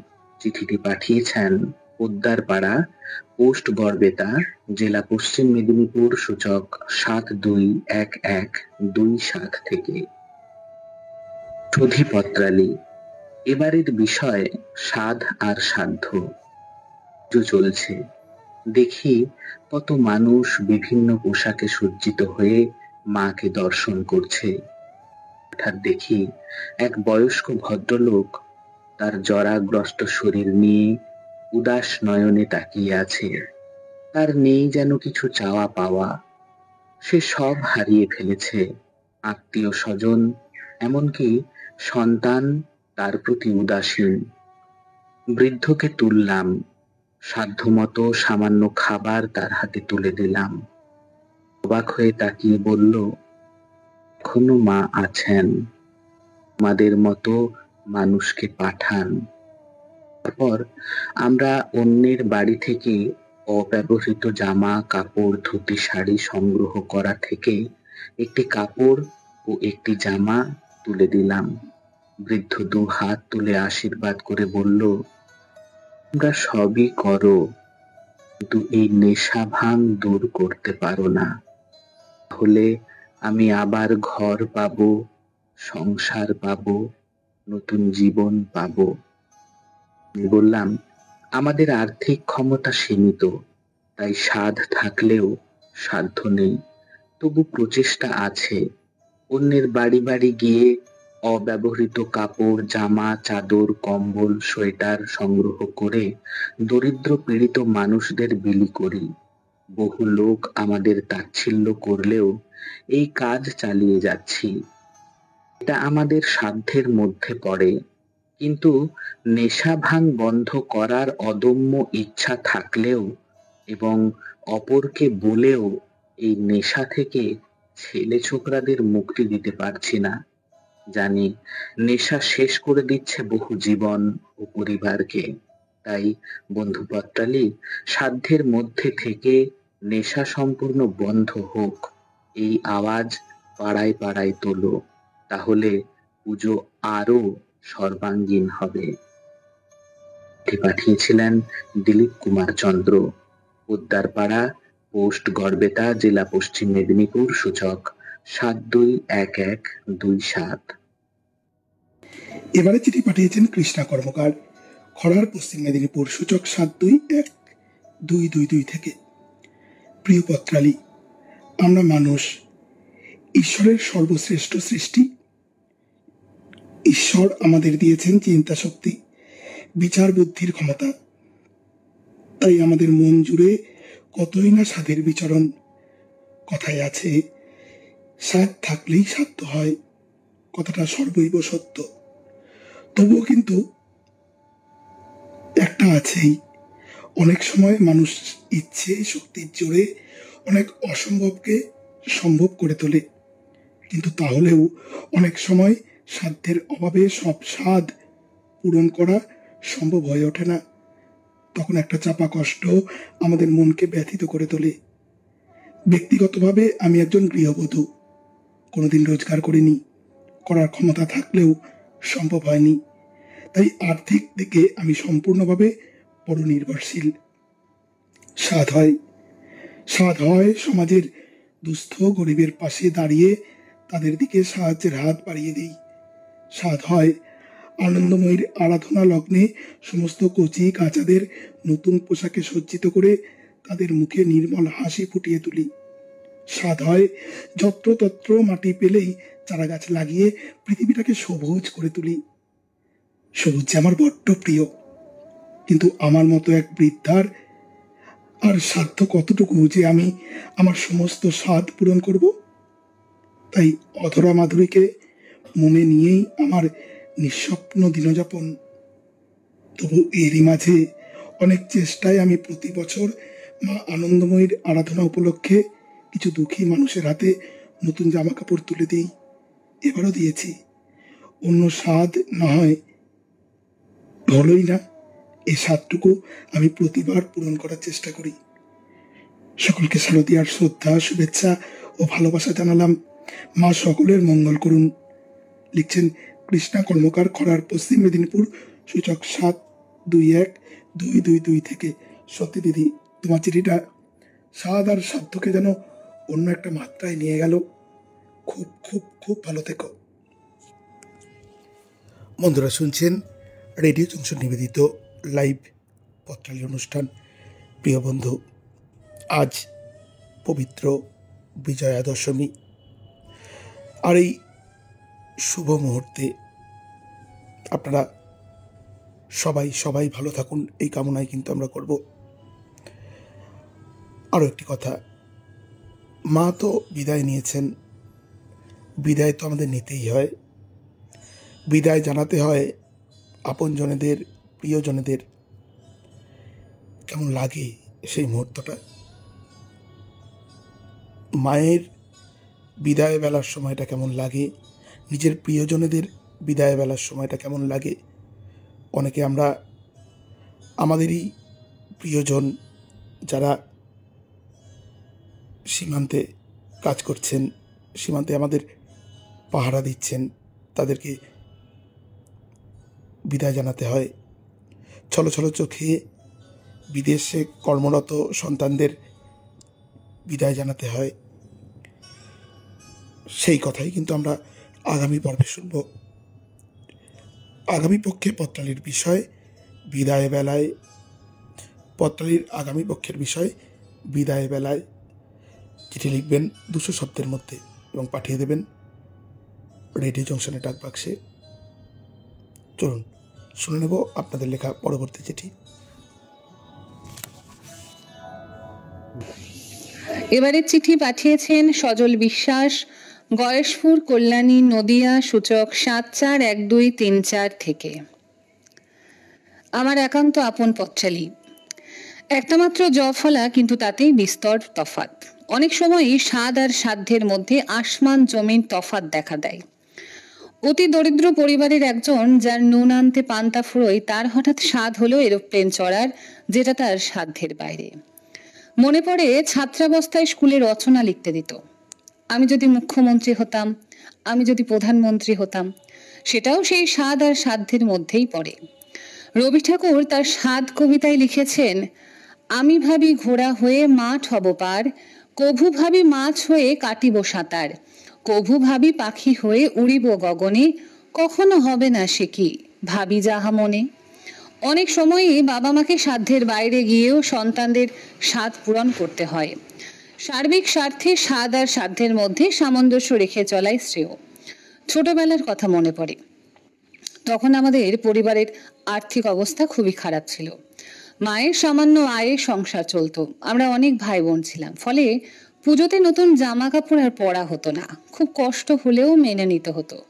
[SPEAKER 3] চিঠিটি পাঠিয়েছেন পোদ্দারপাড়া, পোস্ট গড়বেতা, জেলা পশ্চিম মেদিনীপুর, সূচক 721127 থেকে। সুধীপত্রালি। এবারের বিষয় সাধ আর সাধ্য। চলছে, দেখি কত মানুষ বিভিন্ন পোশাকে সজ্জিত হয়ে মাকে দর্শন করছে। হঠাৎ দেখি এক বয়স্ক ভদ্রলোক তার জরাগ্রস্ত শরীর নিয়ে উদাস নয়নে তাকিয়ে আছে। তার নেই যেন কিছু চাওয়া পাওয়া। সে সব হারিয়ে ফেলেছে। আত্মীয় স্বজন, এমনকি সন্তান তার প্রতি উদাসীন। বৃদ্ধকে তুললাম, সাধ্যমতো সামান্য খাবার তার হাতে তুলে দিলাম। অবাক হয়ে তাকিয়ে বলল, এখনো মা আছেন, আমাদের মতো মানুষকে পাঠান। তারপর আমরা অন্যের বাড়ি থেকে অব্যবহৃত জামা কাপড়, ধুতি, শাড়ি সংগ্রহ করা থেকে একটি কাপড় ও একটি জামা তুলে দিলাম। বৃদ্ধ 2 হাত তুলে আশীর্বাদ করে বলল, তোমরা সবই করো, কিন্তু এই নেশা ভাঙ দূর করতে পারো না। তাহলে আমি আবার ঘর পাবো, সংসার পাবো, নতুন জীবন পাবো। আমি বললাম, আমাদের আর্থিক ক্ষমতা সীমিত, তাই সাধ থাকলেও সাধ্য নেই। তবু প্রচেষ্টা আছে। অন্যের বাড়ি বাড়ি গিয়ে অব্যবহৃত কাপড়, জামা, চাদর, কম্বল, সোয়েটার সংগ্রহ করে দরিদ্র পীড়িত মানুষদের বিলি করি। বহু লোক আমাদের তাচ্ছিল্য করলেও এই কাজ চালিয়ে যাচ্ছি। এটা আমাদের সাধ্যের মধ্যে পড়ে, কিন্তু নেশা ভাঙ বন্ধ করার অদম্য ইচ্ছা থাকলেও এবং অপরকে বলেও এই নেশা থেকে ছেলে ছোকরাদের মুক্তি দিতে পারছি না। জানি নেশা শেষ করে দিচ্ছে বহু জীবন ও পরিবারকে। তাই বন্ধু পত্রালি, সাধ্যের মধ্যে থেকে নেশা সম্পূর্ণ বন্ধ হোক, এই আওয়াজ পাড়ায় পাড়ায় তোলো। তাহলে পুজো আরো সর্বাঙ্গীন হবে। পাঠিয়েছিলেন দিলীপ কুমার চন্দ্র, পোদ্দারপাড়া, পোস্ট গড়বেতা, জেলা পশ্চিম মেদিনীপুর, সূচক 721127।
[SPEAKER 1] এবারে চিঠি পাঠিয়েছেন কৃষ্ণা কর্মকার, খড়ার, পশ্চিম মেদিনীপুর, সূচক 721222 থেকে। প্রিয় পত্রালি, আমরা মানুষ, ঈশ্বরের সর্বশ্রেষ্ঠ সৃষ্টি। ঈশ্বর আমাদের দিয়েছেন চিন্তা শক্তি, বিচার বুদ্ধির ক্ষমতা। তাই আমাদের মন জুড়ে কতই না স্বাদের বিচরণ। কথায় আছে, স্বাদ থাকলেই সাধ্য হয়, কথাটা সর্বৈব সত্য। তবুও কিন্তু একটা আছেই, অনেক সময় মানুষ ইচ্ছে শক্তির জোরে অনেক অসম্ভবকে সম্ভব করে তোলে, কিন্তু তাহলেও অনেক সময় সাধ্যের অভাবে সব স্বাদ পূরণ করা সম্ভব হয়ে ওঠে না। তখন একটা চাপা কষ্ট আমাদের মনকে ব্যথিত করে তোলে। ব্যক্তিগতভাবে আমি একজন গৃহবধূ, কোনোদিন রোজগার করিনি, করার ক্ষমতা থাকলেও সম্ভব হয়নি। তাই আর্থিক দিকে আমি সম্পূর্ণভাবে পরনির্ভরশীল। স্বাদ হয় সমাজের দুস্থ গরিবের পাশে দাঁড়িয়ে তাদের দিকে সাহায্যের হাত বাড়িয়ে দিই। স্বাদ হয় আনন্দময়ীর আরাধনা লগ্নে সমস্ত কচি কাচাদের নতুন পোশাকে সজ্জিত করে তাদের মুখে নির্মল হাসি ফুটিয়ে তুলি। স্বাদ হয় যত্রতত্র মাটি পেলেই চারা গাছ লাগিয়ে পৃথিবীটাকে সবুজ করে তুলি। সবুজ যে আমার বড্ড প্রিয়, কিন্তু আমার মতো এক বৃদ্ধার আর সাধ্য কতটুকু যে আমি আমার সমস্ত স্বাদ পূরণ করব? তাই অধরা মাধুরীকে মনে নিয়েই আমার নিঃস্বপ্ন দিনযাপন। তবু এরই মাঝে অনেক চেষ্টায় আমি প্রতি বছর মা আনন্দময়ীর আরাধনা উপলক্ষে কিছু দুঃখী মানুষের হাতে নতুন জামা কাপড় তুলে দিই। এবারও দিয়েছি। অন্য স্বাদ না হয় হলোই না, এই স্বাদটুকু আমি প্রতিবার পূরণ করার চেষ্টা করি। সকলকে শারদীয়ার শ্রদ্ধা, শুভেচ্ছা ও ভালোবাসা জানালাম। মা সকলের মঙ্গল করুন। লিখছেন কৃষ্ণা কর্মকার, খড়ার, পশ্চিম মেদিনীপুর, সূচক 721222 থেকে। সত্যি দিদি, তোমার চিঠিটা স্বাদ আর সাধ্যকে যেন অন্য একটা মাত্রায় নিয়ে গেল। খুব খুব খুব ভালো থেকো। বন্ধুরা, শুনছেন রেডিও জংশন নিবেদিত লাইভ পত্রালি অনুষ্ঠান। প্রিয় বন্ধু, আজ পবিত্র বিজয়া দশমী, আর এই শুভ মুহূর্তে আপনারা সবাই ভালো থাকুন, এই কামনায় কিন্তু আমরা করব। আরও একটি কথা, মা তো বিদায় নিয়েছেন, বিদায় তো আমাদের নিতেই হয়। বিদায় জানাতে হয় আপনজনেদের, প্রিয়জনেদের। কেমন লাগে সেই মুহূর্তটা? মায়ের বিদায় বেলার সময়টা কেমন লাগে, নিজের প্রিয়জনেদের বিদায় বেলার সময়টা কেমন লাগে? অনেকে আমরা আমাদেরই প্রিয়জন যারা সীমান্তে কাজ করছেন, সীমান্তে আমাদের পাহারা দিচ্ছেন, তাদেরকে বিদায় জানাতে হয়। ছলো ছলো চোখে বিদেশে কর্মরত সন্তানদের বিদায় জানাতে হয়। সেই কথাই কিন্তু আমরা আগামী পর্বে শুনব। আগামী পক্ষে পত্রালির বিষয় বিদায় বেলায়, পত্রালির আগামী পক্ষের বিষয় বিদায় বেলায়। চিঠি লিখবেন 200 শব্দের মধ্যে এবং পাঠিয়ে দেবেন রেডিও জংশনের ডাক বাক্সে। চলুন শুনে নেব আপনাদের লেখা পরবর্তী চিঠি।
[SPEAKER 2] এবারে চিঠি পাঠিয়েছেন সজল বিশ্বাস, গয়েশপুর, কল্যাণী, নদিয়া, সূচক ৭৪১২৩৪ থেকে। আমার একান্ত আপন পথচালী। একটা মাত্র জফলা, কিন্তু তাতেই বিস্তর তফাৎ। অনেক সময়ই স্বাদ আর সাধ্যের মধ্যে আসমান জমিন তফাৎ দেখা দেয়। অতি দরিদ্র পরিবারের একজন, যার নুন আনতে পান্তা ফুরোয়, তার হঠাৎ স্বাদ হলো এরোপ্লেন চড়ার, যেটা তার সাধ্যের বাইরে। মনে পড়ে ছাত্রাবস্থায় স্কুলে রচনা লিখতে দিত। আমি যদি মুখ্যমন্ত্রী হতাম, আমি যদি প্রধানমন্ত্রী হতাম। সেটাও সেই স্বাদ আর সাধ্যের মধ্যেই পড়ে। রবি ঠাকুর তার স্বাদ কবিতায় লিখেছেন, আমি ভাবি ঘোড়া হয়ে মাঠ হব পার, কভু ভাবি মাছ হয়ে কাটিব সাঁতার, কভু ভাবি পাখি হয়ে উড়িব গগনে, কখনো হবে না সে কি ভাবি যাহা মনে। অনেক সময়ই বাবা মাকে সাধ্যের বাইরে গিয়েও সন্তানদের স্বাদ পূরণ করতে হয়। সার্বিক স্বার্থে স্বাদ আর সাধ্যের মধ্যে সামঞ্জস্য রেখে চলাই শ্রেয়। ছোটবেলার কথা মনে পড়ে। তখন আমাদের পরিবারের আর্থিক অবস্থা খুবই খারাপ ছিল। মায়ের সামান্য আয়ে সংসার চলতো। আমরা অনেক ভাই বোন ছিলাম, ফলে পুজোতে নতুন জামা কাপড় আর পরা হতো না। খুব কষ্ট হলেও মেনে নিতে হতো।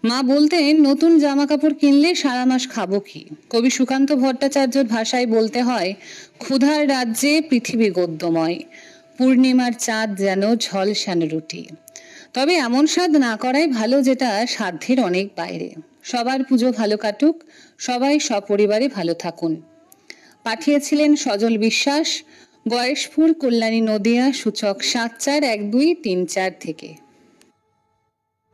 [SPEAKER 2] মা বলতেন, নতুন জামা কাপড় কিনলে সারা মাস খাবো কি। কবি সুকান্ত ভট্টাচার্যর ভাষায় বলতে হয়, ক্ষুধার রাজ্যে পৃথিবী গদ্যময়, পূর্ণিমার চাঁদ যেন ঝলসানো রুটি। তবে এমন স্বাদ না করাই ভালো, যেটা সাধ্যের অনেক বাইরে। সবার পুজো ভালো কাটুক, সবাই সপরিবারে ভালো থাকুন। পাঠিয়েছিলেন সজল বিশ্বাস, গয়েশপুর, কল্যাণী, নদিয়া, সূচক ৭৪১২৩৪ থেকে।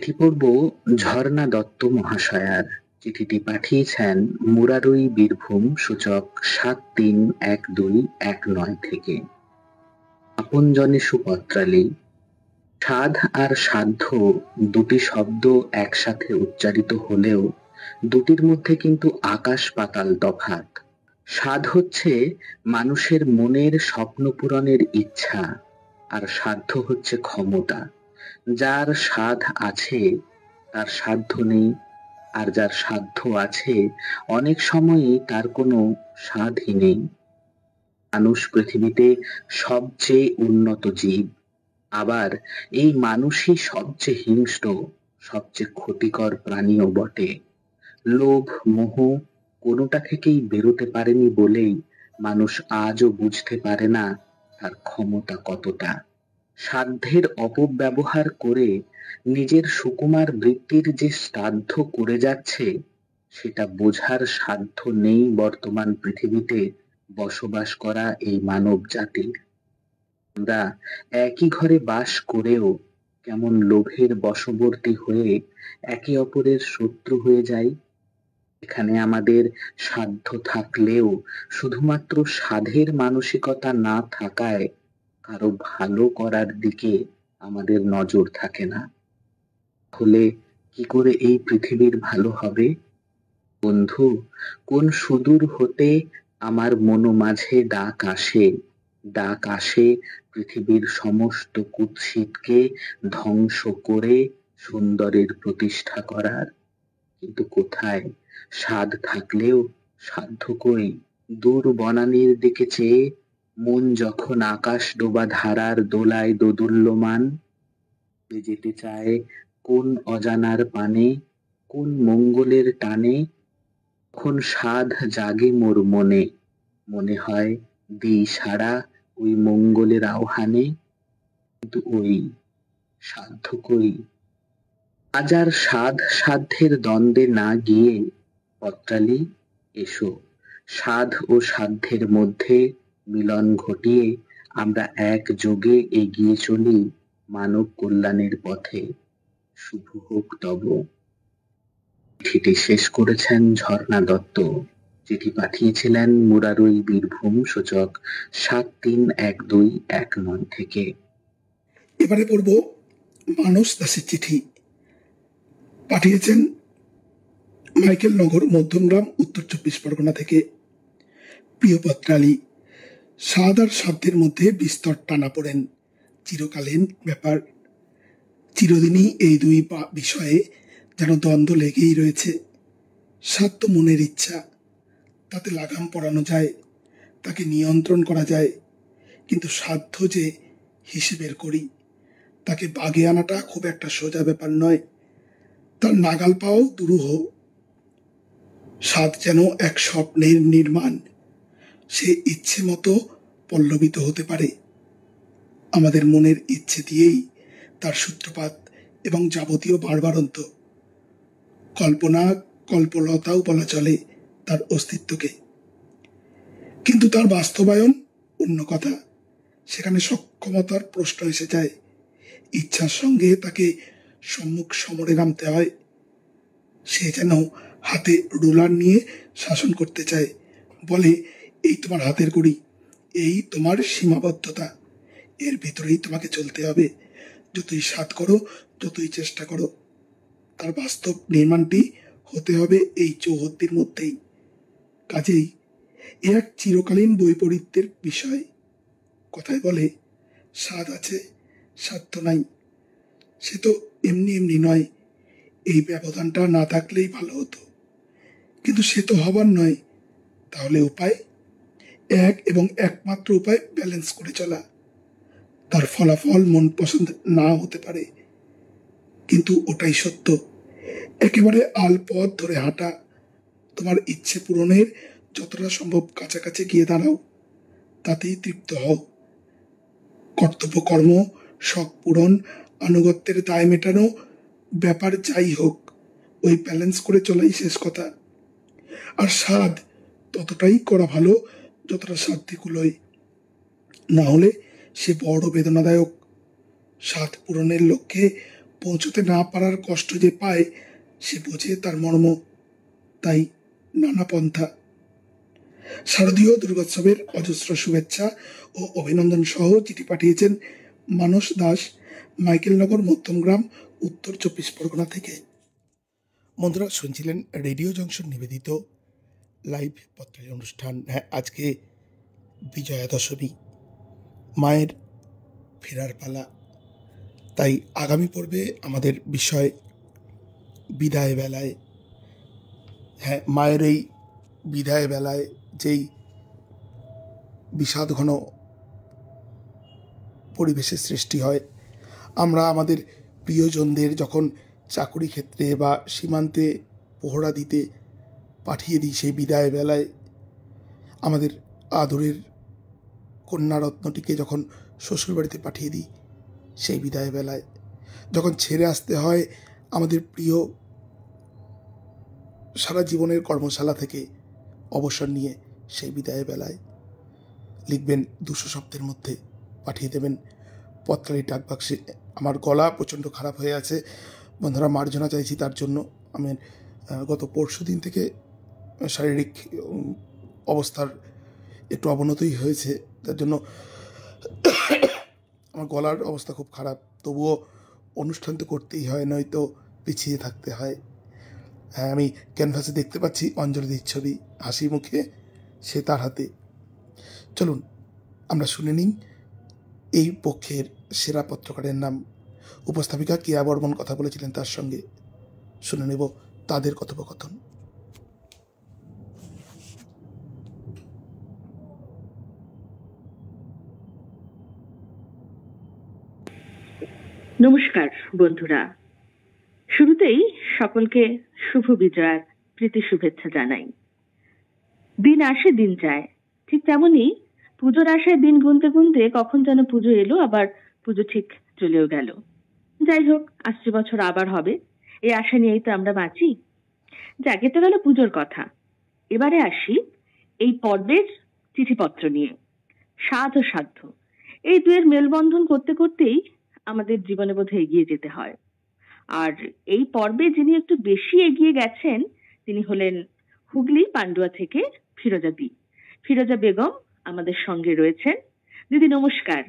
[SPEAKER 3] চিঠি পড়ব ঝর্ণা দত্ত মহাশয়ার। চিঠিটি পাঠিয়েছেন মুরারই, বীরভূম, সূচক ৭৩১২১৯ থেকে। আপনজনে সুপত্রালী। সাধ আর সাধ্য দুটি শব্দ একসাথে উচ্চারিত হলেও দুটির মধ্যে কিন্তু আকাশ পাতাল তফাৎ। সাধ হচ্ছে মানুষের মনের স্বপ্ন পূরণের ইচ্ছা, আর সাধ্য হচ্ছে ক্ষমতা। যার সাধ আছে তার সাধ্য নেই, আর যার সাধ্য আছে অনেক সময়ই তার কোনো সাধই নেই। মানুষ পৃথিবীতে সবচেয়ে উন্নত জীব, আবার এই মানুষই সবচেয়ে হিংস্র, সবচেয়ে ক্ষতিকর প্রাণীও বটে। লোভ, মোহ কোনোটা থেকেই বেরোতে পারেনি বলেই মানুষ আজও বুঝতে পারে না তার ক্ষমতা কতটা। সাধ্যের অপব্যবহার করে নিজের সুকুমার বৃত্তির যে শ্রাদ্ধ করে যাচ্ছে, সেটা বোঝার সাধ্য নেই বর্তমান পৃথিবীতে বসবাস করা এই মানব জাতির। আমরা একই ঘরে বাস করেও কেমন লোভের বশবর্তী হয়ে একে অপরের শত্রু হয়ে যাই। এখানে আমাদের সাধ্য থাকলেও শুধুমাত্র সাধের মানসিকতা না থাকায় কারো ভালো করার দিকে আমাদের নজর থাকে না। হলে কি করে এই পৃথিবীর ভালো হবে? বন্ধু, কোন সুদূর হতে আমার মনো মাঝে ডাক আসে, ডাক আসে পৃথিবীর সমস্ত কুৎসিতকে ধ্বংস করে সুন্দরের প্রতিষ্ঠা করার। কিন্তু কোথায়? সাধ থাকলেও সাধ্য কই? দূর বনানীর দিকে চেয়ে মন যখন আকাশ ডোবা ধারার দোলায় দোদুল্যমান, যেতে চায় কোন অজানার পানে, কোন মঙ্গলের টানে, তখন সাধ জাগে মোর মনে। মনে হয় দিই সাড়া ওই মঙ্গলের আহ্বানে, কিন্তু ওই সাধ্য কই? আজ আর সাধ সাধ্যের দ্বন্দ্বে না গিয়ে পত্রালী, এসো সাধ ও সাধ্যের মধ্যে মিলন ঘটিয়ে আমরা একযোগে এগিয়ে চলি মানব কল্যাণের পথে। শুভ হোক তব। চিঠিটি শেষ করেছেন ঝর্ণা দত্ত। চিঠি পাঠিয়েছিলেন মুরারই, বীরভূম, সূচক ৭৩১২১৯ থেকে।
[SPEAKER 1] এবারে পড়ব মানস দাসের চিঠি। পাঠিয়েছেন মাইকেল নগর, মধ্যমগ্রাম, উত্তর ২৪ পরগনা থেকে। প্রিয় পত্রালী, স্বাদ আর সাধ্যের মধ্যে বিস্তর টানাপোড়েন, চিরকালীন ব্যাপার। চিরদিনই এই দুই বিষয়ে যেন দ্বন্দ্ব লেগেই রয়েছে। সাধ্য মনের ইচ্ছা, তাতে লাগাম পরানো যায়, তাকে নিয়ন্ত্রণ করা যায়, কিন্তু সাধ্য যে হিসেবের করি, তাকে বাগে আনাটা খুব একটা সোজা ব্যাপার নয়। তার নাগাল পাও দুরূহ। সাদ যেন এক স্বপ্নের নির্মাণ। সে ইচ্ছে মতো পল্লবিত হতে পারে। আমাদের মনের ইচ্ছে দিয়েই তার সূত্রপাত এবং যাবতীয় বাড়বাড়ন্ত। কল্পনা, কল্পলতাও বলা চলে তার অস্তিত্বকে। কিন্তু তার বাস্তবায়ন অন্য কথা। সেখানে সক্ষমতার প্রশ্ন এসে যায়। ইচ্ছার সঙ্গে তাকে সম্মুখ সমরে নামতে হয়। সে যেন হাতে রুলার নিয়ে শাসন করতে চায়। বলে, এই তোমার হাতের কড়ি, এই তোমার সীমাবদ্ধতা, এর ভিতরেই তোমাকে চলতে হবে। যতই সাধ করো, যতই চেষ্টা করো, তার বাস্তব নির্মাণটি হতে হবে এই চৌহদ্দির মধ্যেই। কাজেই এ এক চিরকালীন বৈপরীত্যের বিষয়। কথায় বলে, স্বাদ আছে, সাধ্য নাই। সে তো এমনি এমনি নয়। এই ব্যবধানটা না থাকলেই ভালো হতো, কিন্তু সে তো হবার নয়। তাহলে উপায়? এক এবং একমাত্র উপায় ব্যালেন্স করে চলা। তার ফলাফল মন পছন্দ না হতে পারে, কিন্তু ওটাই সত্য। একেবারে আলপথ ধরে হাঁটা। তোমার ইচ্ছে পূরণের যতটা সম্ভব কাছাকাছি গিয়ে দাঁড়াও, তাতেই তৃপ্ত হও। কর্তব্য কর্ম, শখ পূরণ, আনুগত্যের দায় মেটানো, ব্যাপার যাই হোক, ওই ব্যালেন্স করে চলাই শেষ কথা। আর স্বাদ ততটাই করা ভালো যতটা সাধ্যে কুলোয়। না হলে সে বড় বেদনাদায়ক। স্বাদ পূরণের লক্ষ্যে পৌঁছতে না পারার কষ্ট যে পায়, সে বোঝে তার মর্ম। তাই নানা পন্থা। শারদীয় দুর্গোৎসবের অজস্র শুভেচ্ছা ও অভিনন্দন সহ চিঠি পাঠিয়েছেন মানস দাস, মাইকেলনগর, মধ্যমগ্রাম, উত্তর 24 পরগনা থেকে। বন্ধুরা, শুনছিলেন রেডিও জংশন নিবেদিত লাইভ পত্রালি অনুষ্ঠান। হ্যাঁ, আজকে বিজয়া দশমী, মায়ের ফেরার পালা। তাই আগামী পর্বে আমাদের বিষয় বিদায় বেলায়। হ্যাঁ, মায়ের এই বিদায় বেলায় যেই বিষাদ ঘন পরিবেশের সৃষ্টি হয়, আমরা আমাদের প্রিয়জনদের যখন চাকুরি ক্ষেত্রে বা সীমান্তে পহরা দিতে পাঠিয়ে দিই, সেই বিদায় বেলায় আমাদের আদরের কন্যারত্নটিকে যখন শ্বশুরবাড়িতে পাঠিয়ে দিই, সেই বিদায় বেলায় যখন ছেড়ে আসতে হয় আমাদের প্রিয় সারা জীবনের কর্মশালা থেকে অবসর নিয়ে, সেই বিদায় বেলায় লিখবেন 200 শব্দের মধ্যে পাঠিয়ে দেবেন পত্রালি ডাকবাক্সে। আমার গলা প্রচণ্ড খারাপ হয়ে আছে বন্ধুরা, মার্জনা চাইছি তার জন্য। আমি গত পরশু দিন থেকে শারীরিক অবস্থার একটু অবনতই হয়েছে, তার জন্য আমার গলার অবস্থা খুব খারাপ। তবুও অনুষ্ঠান তো করতেই হয়, নয়তো পিছিয়ে থাকতে হয়। হ্যাঁ, আমি ক্যানভাসে দেখতে পাচ্ছি অঞ্জলির ছবি, হাসি মুখে, সে তার হাতে। চলুন আমরা শুনে নিই এই পক্ষের সেরা পত্রকারের নাম। উপস্থাপিকা কেয়া বর্মন কথা বলেছিলেন তার সঙ্গে। শুনে নেব তাদের কথোপকথন।
[SPEAKER 4] নমস্কার বন্ধুরা, শুরুতেই সকলকে শুভ বিজয়ার প্রীতি শুভেচ্ছা জানাই। দিন আসে দিন যায়, ঠিক তেমনি পুজোর আশায় দিন গুনতে গুনতে কখন যেন পুজো এলো, আবার পুজো ঠিক চলেও গেল। যাই হোক, আসছে বছর আবার হবে, এই আশা নিয়েই তো আমরা বাঁচি। যাকে তো গেল পুজোর কথা। এবারে আসি এই পর্বের চিঠিপত্র নিয়ে। সাধ ও সাধ্য, এই দুয়ের মেলবন্ধন করতে করতেই আমাদের জীবনে বোধহয় এগিয়ে যেতে হয়। আর এই পর্বে যিনি একটু বেশি এগিয়ে গেছেন, তিনি হলেন হুগলি পান্ডুয়া থেকে ফিরোজা বেগম আমাদের সঙ্গে রয়েছেন। দিদি নমস্কার।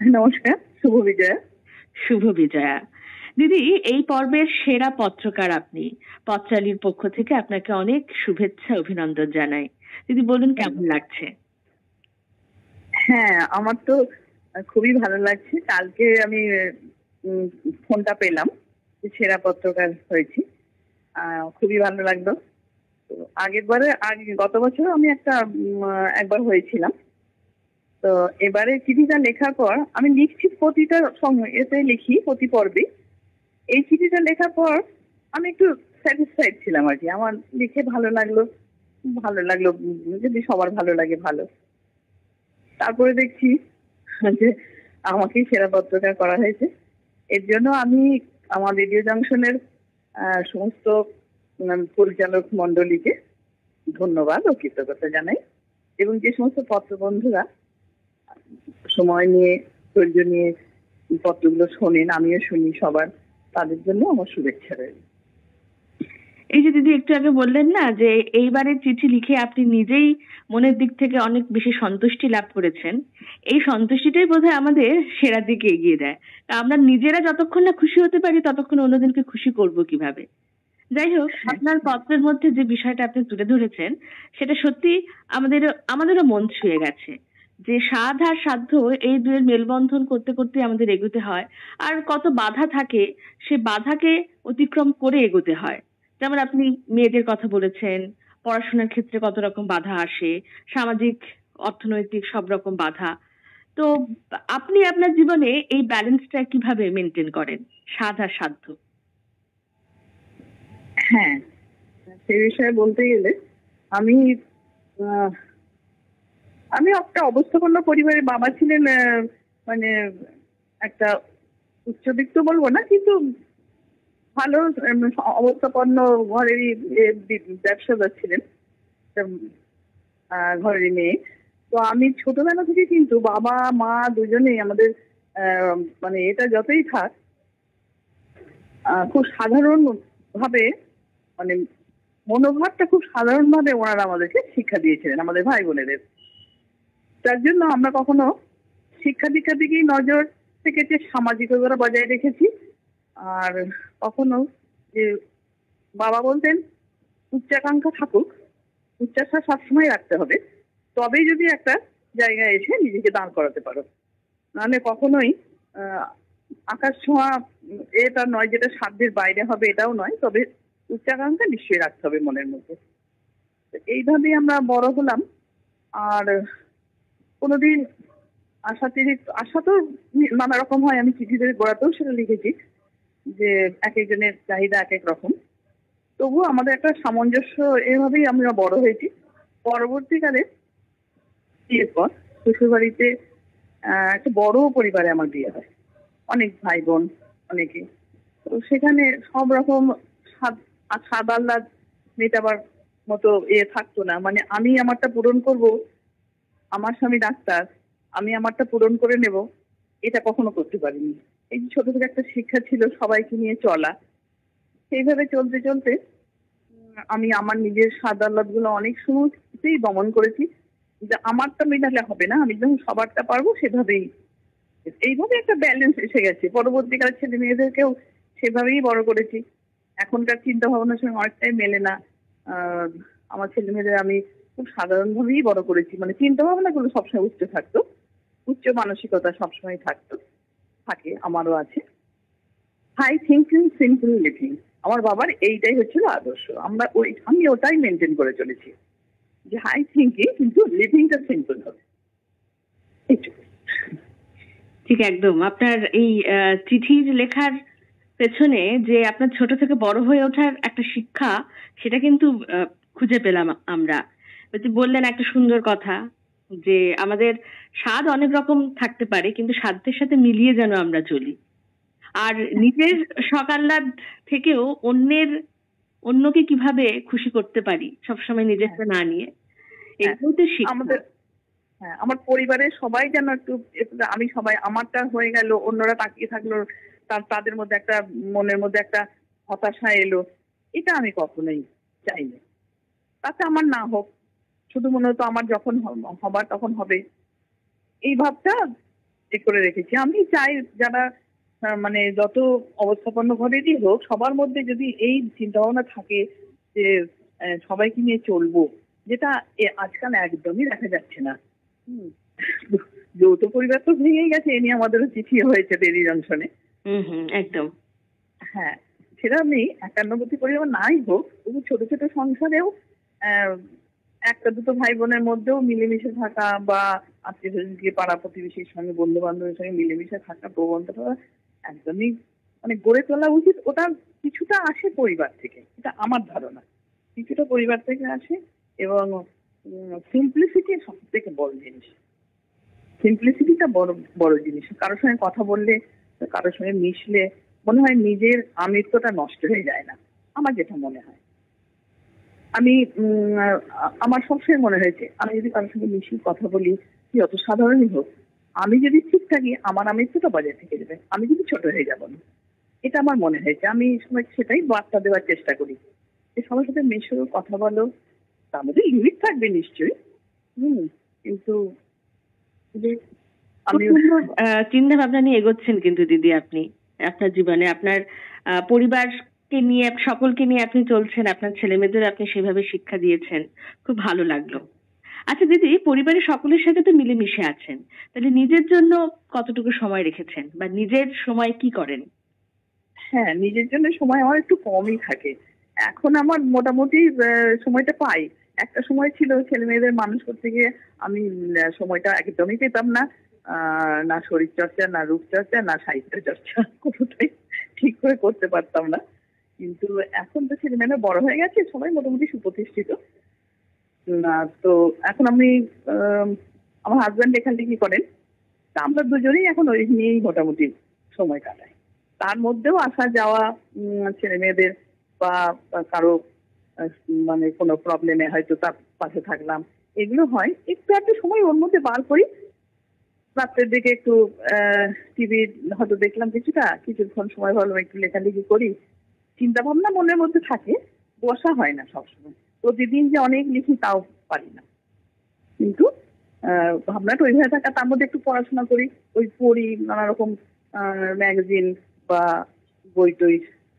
[SPEAKER 5] নমস্কার, শুভ বিজয়া।
[SPEAKER 4] শুভ বিজয়া। দিদি, এই পর্বের সেরা পত্রকার আপনি। পত্রালির পক্ষ থেকে আপনাকে অনেক শুভেচ্ছা অভিনন্দন জানাই। দিদি বলুন, কেমন লাগছে?
[SPEAKER 5] হ্যাঁ, আমার তো খুবই ভালো লাগছে। কালকে আমি ফোনটা পেলাম, সেরা পত্রকার হয়েছি, খুবই ভালো লাগলো। তো গত বছর আমি একবার হয়েছিলাম। তো এবারে চিঠিটা লেখার পর আমি লিখছি, প্রতিটা এতে লিখি প্রতি পর্বে। এই চিঠিটা লেখার পর আমি একটু স্যাটিসফাইড ছিলাম আর কি, আমার লিখে ভালো লাগলো, যদি সবার ভালো লাগে ভালো। তারপরে দেখছি যে আমাকেই সেরা পত্রকার করা হয়েছে। এর জন্য আমি আমার রেডিও জংশনের সমস্ত পরিচালক মন্ডলীকে ধন্যবাদ ও কৃতজ্ঞতা জানাই, এবং যে সমস্ত পত্র বন্ধুরা সময় নিয়ে ধৈর্য নিয়ে পত্রগুলো শোনেন, আমিও শুনি সবার, তাদের জন্য আমার শুভেচ্ছা রইল।
[SPEAKER 4] এই যে দিদি একটু আগে বললেন না যে এইবারের চিঠি লিখে আপনি নিজেই মনের দিক থেকে অনেক বেশি সন্তুষ্টি লাভ করেছেন, এই সন্তুষ্টিটাই বোধহয় আমাদের সেরার দিকে এগিয়ে দেয়। আমরা নিজেরা যতক্ষণ না খুশি হতে পারি ততক্ষণ অন্যদেরকে খুশি করব কিভাবে। যাই হোক, আপনার পত্রের মধ্যে যে বিষয়টা আপনি তুলে ধরেছেন সেটা সত্যি আমাদেরও মন ছুঁয়ে গেছে, যে সাধ আর সাধ্য এই দুয়ের মেলবন্ধন করতে করতে আমাদের এগোতে হয়, আর কত বাধা থাকে সে বাধাকে অতিক্রম করে এগোতে হয়। যেমন আপনি মেয়েদের কথা বলেছেন, পড়াশোনার ক্ষেত্রে কত রকম বাধা আসে, সামাজিক অর্থনৈতিক সব রকম বাধা। তো আপনি আপনার জীবনে এই ব্যালেন্সটা কিভাবে মেনটেন করেন, সাধ আর সাধ্য?
[SPEAKER 5] হ্যাঁ, সে বিষয়ে বলতে গেলে আমি একটা অবস্থাপন্ন পরিবারের বাবা ছিলেন, মানে একটা উচ্চবিত্ত বলবো না, কিন্তু ভালো অবস্থাপন্ন ঘরেরই ব্যবসাদার ছিলেন, ঘরেরই মেয়ে। তো আমি ছোটবেলা থেকে কিন্তু বাবা মা দুজনেই আমাদের মানে এটা যতই থাক খুব সাধারণ ভাবে, মানে মনোভাবটা খুব সাধারণ ভাবে ওনারা আমাদেরকে শিক্ষা দিয়েছিলেন, আমাদের ভাই বোনেদের। তার জন্য আমরা কখনো শিক্ষা দীক্ষার দিকেই নজর থেকে যে সামাজিকতা বজায় রেখেছি। আর কখনো যে বাবা বলতেন উচ্চাকাঙ্ক্ষা থাকুক, উচ্চাশা সবসময় রাখতে হবে, তবেই যদি একটা জায়গায় এসে নিজেকে দাঁড় করাতে পারো। নাহলে কখনোই আকাশ ছোঁয়া এটা নয়, যেটা সাধ্যের বাইরে হবে এটাও নয়, তবে উচ্চাকাঙ্ক্ষা নিশ্চয়ই রাখতে হবে মনের মধ্যে। এইভাবেই আমরা বড় হলাম। আর কোনোদিন আশা তো নানা রকম হয়, আমি চিঠিদের গোড়াতেও সেটা লিখেছি যে এক একজনের চাহিদা এক এক রকম, তবুও আমাদের একটা সামঞ্জস্য, এভাবেই আমরা বড় হয়েছি। পরবর্তীকালে বিয়ের পর শ্বশুর বাড়িতে একটা বড় পরিবারে আমার বিয়ে হয়, অনেক ভাই বোন অনেকে। তো সেখানে সব রকম স্বাদ আহ্লাদ মেটাবার মতো থাকতো না, মানে আমি আমারটা পূরণ করব, আমার স্বামী ডাক্তার, আমি আমারটা পূরণ করে নেব, এটা কখনো করতে পারিনি। এই ছোট থেকে একটা শিক্ষা ছিল সবাইকে নিয়ে চলা। সেইভাবে চলতে চলতে আমি আমার নিজের স্বাদ আহ্লাদ গুলো অনেক সময়তেই দমন করেছি, যে আমারটা মেটালে হবে না, আমি যখন সবারটা পারবো সেভাবেই। এইভাবে একটা ব্যালেন্স এসে গেছে। পরবর্তীকালে ছেলে মেয়েদেরকেও সেভাবেই বড় করেছি। এখনকার চিন্তা ভাবনার সঙ্গে অনেকটাই মেলে না। আমার ছেলে মেয়েদের আমি খুব সাধারণভাবেই বড় করেছি, মানে চিন্তা ভাবনা গুলো সবসময় উচ্চ থাকতো, উচ্চ মানসিকতা সবসময় থাকে, আমারও আছে। হাই থিঙ্কিং সিম্পল লিভিং, আমার বাবার এইটাই হচ্ছিল আদর্শ। আমি ওটাই মেনটেন করে চলেছি, যে হাই থিঙ্কিং কিন্তু লিভিংটা সিম্পল হবে।
[SPEAKER 4] ঠিক একদম। আপনার এই চিঠির লেখার পেছনে যে আপনার ছোট থেকে বড় হয়ে ওঠার একটা শিক্ষা, সেটা কিন্তু খুঁজে পেলাম আমরা। বললেন একটা সুন্দর কথা, যে আমাদের স্বাদ অনেক রকম থাকতে পারে, কিন্তু সাধ্যের সাথে মিলিয়ে যেন আমরা চলি। আর নিজের শখ আহ্লাদ থেকেও অন্যকে কিভাবে খুশি করতে পারি, সবসময় নিজেরটা না নিয়ে, এগুলো তো শিক্ষা।
[SPEAKER 5] আমার পরিবারের সবাই যেন একটু, আমি সবাই আমারটা হয়ে গেল, অন্যরা তাকিয়ে থাকলো, তাদের মধ্যে একটা মনের মধ্যে একটা হতাশা এলো, এটা আমি কখনোই চাইনি। তাতে আমার না হোক, শুধু মনে হতো আমার যখন হবার তখন হবে, এই ভাবটা করে রেখেছি। আমি চাই যারা মানে যত অবস্থাপন্ন ঘরেরই হোক, সবার মধ্যে যদি এই চিন্তা ভাবনা থাকে যে সবাইকে নিয়ে চলবো, যেটা আজকাল একদমই দেখা যাচ্ছে না। যৌথ পরিবার তো ভেঙে গেছে, এ নিয়ে আমাদেরও চিঠি হয়েছে রেডিও জংশনে।
[SPEAKER 4] একদম।
[SPEAKER 5] হ্যাঁ, সেটা আমি একান্নবর্তী পরিবার নাই হোক, তবু ছোট ছোট সংসারেও একটা দুটো ভাই বোনের মধ্যেও মিলেমিশে থাকা বা আত্মীয় স্বজনকে পাড়া প্রতিবেশীর সঙ্গে বন্ধু বান্ধবের সঙ্গে মিলেমিশে থাকা প্রবণতাটা একদমই মানে গড়ে তোলা উচিত। ওটা কিছুটা আসে পরিবার থেকে, এটা আমার ধারণা, কিছুটা পরিবার থেকে আসে। এবং সিম্পলিসিটি সব থেকে বড় জিনিস, সিম্পলিসিটিটা বড় বড় জিনিস। কারোর সঙ্গে কথা বললে, কারোর সঙ্গে মিশলে মনে হয় নিজের আমিত্বটা নষ্ট হয়ে যায় না, আমার যেটা মনে হয়। আমি আমার সবসময় মনে হয়েছে আমি যদি কারোর সঙ্গে মিশি, কথা বলি, কি অত সাধারণই হোক, আমি যদি ঠিক থাকি আমার আমিত্বটা বজায় থেকে যাবে, আমি যদি ছোট হয়ে যাবো না, এটা আমার মনে হয়েছে। আমি সময় সেটাই বার্তা দেওয়ার চেষ্টা করি যে সবার সাথে মেশো, কথা বলো, তার মধ্যে লিমিট থাকবে নিশ্চয়ই। কিন্তু আমি
[SPEAKER 4] চিন্তা ভাবনা নিয়ে এগোচ্ছেন কিন্তু দিদি, আপনি আপনার জীবনে আপনার পরিবারকে নিয়ে, সকলকে নিয়ে আপনি চলছেন, আপনার ছেলে মেয়েদের আপনি সেভাবে শিক্ষা দিয়েছেন, খুব ভালো লাগলো। আচ্ছা দিদি, পরিবারের সকলের সাথে তো মিলেমিশে আছেন, তাহলে নিজের জন্য কতটুকু সময় রেখেছেন বা নিজের সময় কি করেন?
[SPEAKER 5] হ্যাঁ, নিজের জন্য সময় আমার একটু কমই থাকে এখন। আমার মোটামুটি সময়টা পাই। একটা সময় ছিল ছেলে মেয়েদের মানুষ করতে গিয়ে আমি সময়টা একদমই পেতাম না, না শরীর চর্চা, না রূপচর্চা, না সাহিত্য চর্চা, কোনোটাই ঠিক করে করতে পারতাম না। কিন্তু এখন তো ছেলে মেয়েরা বড় হয়ে গেছে, সবাই মোটামুটি সুপ্রতিষ্ঠিত। তো এখন আমি আমার হাজব্যান্ড লেখালেখি করেন, তা আমরা দুজনেই এখন ওই নিয়েই মোটামুটি সময় কাটাই। তার মধ্যেও আসা যাওয়া ছেলে মেয়েদের বা কারো মানে কোনো প্রবলেমে হয়তো তার পাশে থাকলাম, এগুলো হয়। একটু একটা সময় ওর মধ্যে বার করি, রাত্রের দিকে একটু টিভি হয়তো দেখলাম কিছুক্ষণ সময় ভাবলাম একটু লেখালেখি করি। চিন্তা ভাবনা মনের মধ্যে থাকে, বসা হয় না সবসময়। প্রতিদিন যে অনেক লিখি তাও পারি না, কিন্তু ভাবনাটা ওইভাবে থাকা, তার মধ্যে একটু পড়াশোনা করি, ওই পড়ি নানা রকম ম্যাগাজিন বা বই টই,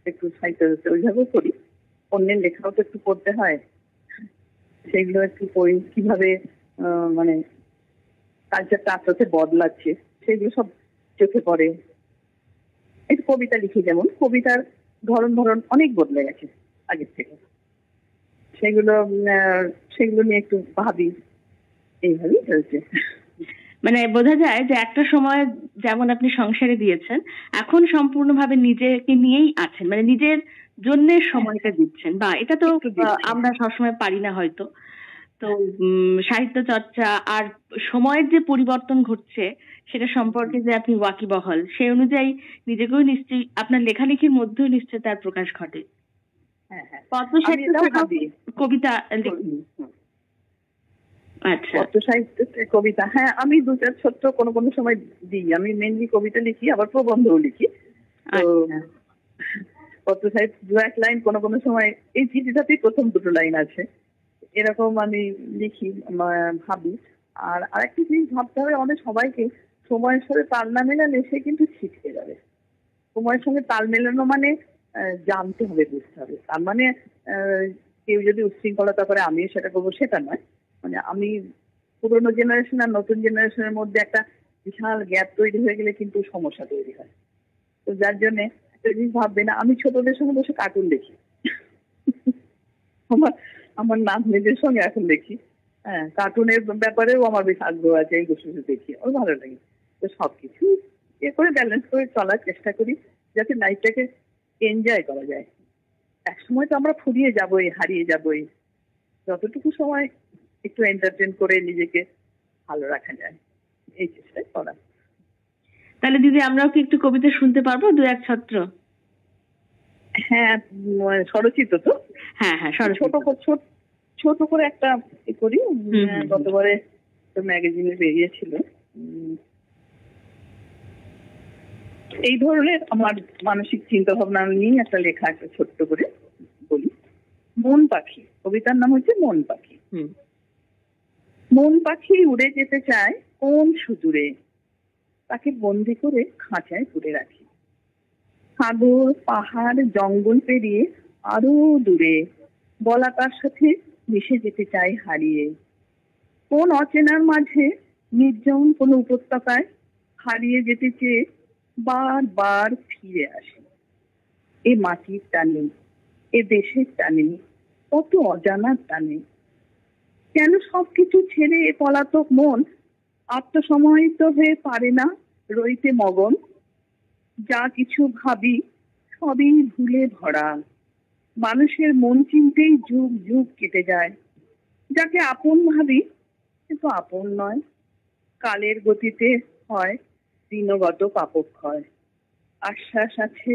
[SPEAKER 5] একটু সাহিত্য ওইভাবেও করি। অন্যের লেখাও তো একটু পড়তে হয়, সেগুলো একটু পড়ি, কিভাবে মানে কালচারটা আস্তে আস্তে বদলাচ্ছে সেগুলো সব চোখে পড়ে। একটু কবিতা লিখি, যেমন কবিতার ধরন অনেক বদলে গেছে আগের থেকে, সেগুলো নিয়ে একটু ভাবি, এইভাবেই চলছে।
[SPEAKER 4] মানে বোঝা যায় যে একটা সময় যেমন আপনি সংসারে দিয়েছেন, এখন সম্পূর্ণভাবে নিজেকে নিয়েই আছেন, মানে নিজের জন্য সময়টা দিচ্ছেন, বা এটা তো আমরা সবসময় পারি না হয়তো। তো সাহিত্য চর্চা আর সময়ের যে পরিবর্তন ঘটছে সেটা সম্পর্কে যে আপনি ওয়াকিবহাল, সেই অনুযায়ী নিজেকেও নিশ্চয়ই আপনার লেখালেখির মধ্যেও নিশ্চয়ই তার প্রকাশ ঘটে। কবিতা আচ্ছা,
[SPEAKER 5] সাহিত্য কবিতা, হ্যাঁ আমি দু চার ছোট্ট কোনো সময় দিই। আমি মেনলি কবিতা লিখি, আবার প্রবন্ধও লিখি। তো পত্র সাহিত্য দু এক লাইন কোনো সময়, এই চিঠিটাতেই প্রথম দুটো লাইন আছে, এরকম আমি লিখি, ভাবি। আর আরেকটা জিনিস ভাবতে হবে আমাদের সবাইকে, সময়ের সাথে তাল না মেলালে সে কিন্তু ছিটকে যাবে। সময়ের সঙ্গে তাল মেলানো মানে জানতে হবে, বুঝতে হবে। তার মানে কেউ যদি উচ্ছৃঙ্খলতা করে আমিও সেটা করবো, সেটা নয়। মানে আমি পুরোনো জেনারেশন আর নতুন জেনারেশনের মধ্যে একটা বিশাল গ্যাপ তৈরি হয়ে গেলে কিন্তু সমস্যা তৈরি হয়। তো যার জন্য একটা জিনিস ভাববে না, আমি ছোটদের সঙ্গে বসে কার্টুন দেখি, আমার নাতনিদের সঙ্গে এখন দেখি। হ্যাঁ, কার্টুনের ব্যাপারেও আমার বেশ আগ্রহ আছে, এই বসে দেখি, ওর ভালো লাগে। তো সবকিছু এ করে ব্যালেন্স করে চলার চেষ্টা করি, যাতে লাইফটাকে এনজয় করা যায়। এক সময় তো আমরা ফুরিয়ে যাবোই, হারিয়ে যাবোই, যতটুকু সময় একটু এন্টারটেইন করে নিজেকে ভালো রাখা যায়, এই চেষ্টাই করা।
[SPEAKER 4] তাহলে দিদি আমরাও কি একটু কবিতা শুনতে পারবো, দু এক ছত্র?
[SPEAKER 5] হ্যাঁ, স্বরচিত তো।
[SPEAKER 4] হ্যাঁ,
[SPEAKER 5] ছোট করে একটা করি। গতবারে ম্যাগাজিনে বেরিয়েছিল, এই ধরনের আমার মানসিক চিন্তা ভাবনা নিয়ে একটা লেখা, একটা ছোট্ট করে বলি। মন পাখি, কবিতার নাম হচ্ছে মন পাখি। মন পাখি উড়ে যেতে চায় কোন সুদূরে, তাকে বন্দি করে খাঁচায় পুরে রাখি। সাগর পাহাড় জঙ্গল পেরিয়ে আরো দূরে বলাকার সাথে মিশে যেতে চাই হারিয়ে। কোন অচেনার মাঝে নির্জন কোন উপত্যকায় হারিয়ে যেতে চেয়ে বারবার ফিরে আসি। এ মাটির টানে, এ দেশের টানে, কত অজানার টানে। কেন সবকিছু ছেড়ে পলাতক মন আত্মসমাহিত হয়ে পারে না রইতে মগন? যা কিছু ভাবি সবই ভুলে ভরা। মানুষের মন চিনতেই যুগ যুগ কেটে যায়। যাকে আপন ভাবি কিন্তু আপন নয়। কালের গতিতে হয় দিনগত পাপক্ষয়। আশ্বাস আছে,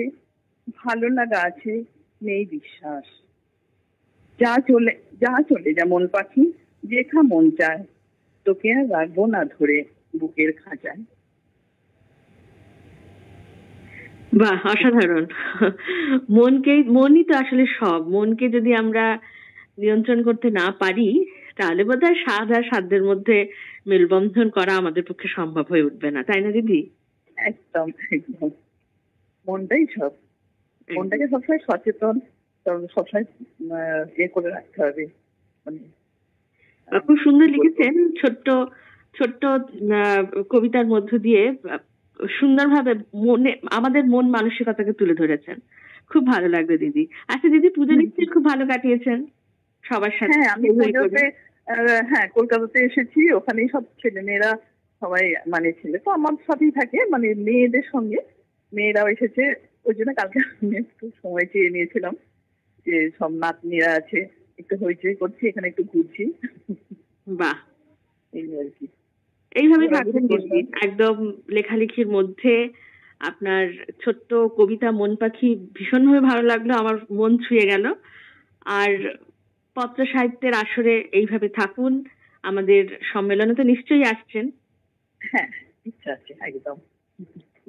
[SPEAKER 5] ভালো লাগা আছে, নেই বিশ্বাস। যা চলে যেমন পাখি, যেখা মন চায়, তোকে আর রাখবো না ধরে বুকের খাঁচায়।
[SPEAKER 4] বাহ, অসাধারণ। মনই তো আসলে সব। মনকে যদি আমরা নিয়ন্ত্রণ করতে না পারি, তাহলে বোধহয় স্বাদ আর সাধ্যের মধ্যে মেলবন্ধন করা আমাদের পক্ষে সম্ভব হয়ে উঠবে না, তাই না দিদি?
[SPEAKER 5] একদম একদম, মনটাই সব। মনটাকে সবসময় সচেতন, সবসময় করে রাখতে হবে। মানে
[SPEAKER 4] খুব সুন্দর লিখেছেন। ছোট্ট ছোট্ট কবিতার মধ্য দিয়ে সুন্দরভাবে আমাদের মন মানসিকতাকে তুলে ধরেছেন। খুব ভালো লাগলো দিদি। আচ্ছা দিদি, পুজো নিশ্চয়ই খুব ভালো কাটিয়েছেন সবার সাথে?
[SPEAKER 5] হ্যাঁ, আমি পুজোতে কলকাতাতে এসেছি। ওখানেই সব ছেলেমেয়েরা সবাই ছেলে তো আমার সাথেই থাকে, মেয়েদের সঙ্গে মেয়েরাও এসেছে। ওই জন্য কালকে আমি একটু সময় চেয়ে নিয়েছিলাম যে সব নাতনিরা আছে, একটু হইচই করছি, এখানে একটু ঘুরছি।
[SPEAKER 4] বাহ,
[SPEAKER 5] এই আর কি।
[SPEAKER 4] এইভাবে থাকবেন দিদি, একদম লেখালেখির মধ্যে। আপনার ছোট্ট কবিতা মন পাখি ভীষণভাবে ভালো লাগলো, আমার মন ছুঁয়ে গেল। আর পত্র সাহিত্যের আসরে এইভাবে থাকুন। আমাদের সম্মেলনে তো নিশ্চয়ই আসছেন?
[SPEAKER 5] হ্যাঁ, ইচ্ছা আছে একদম।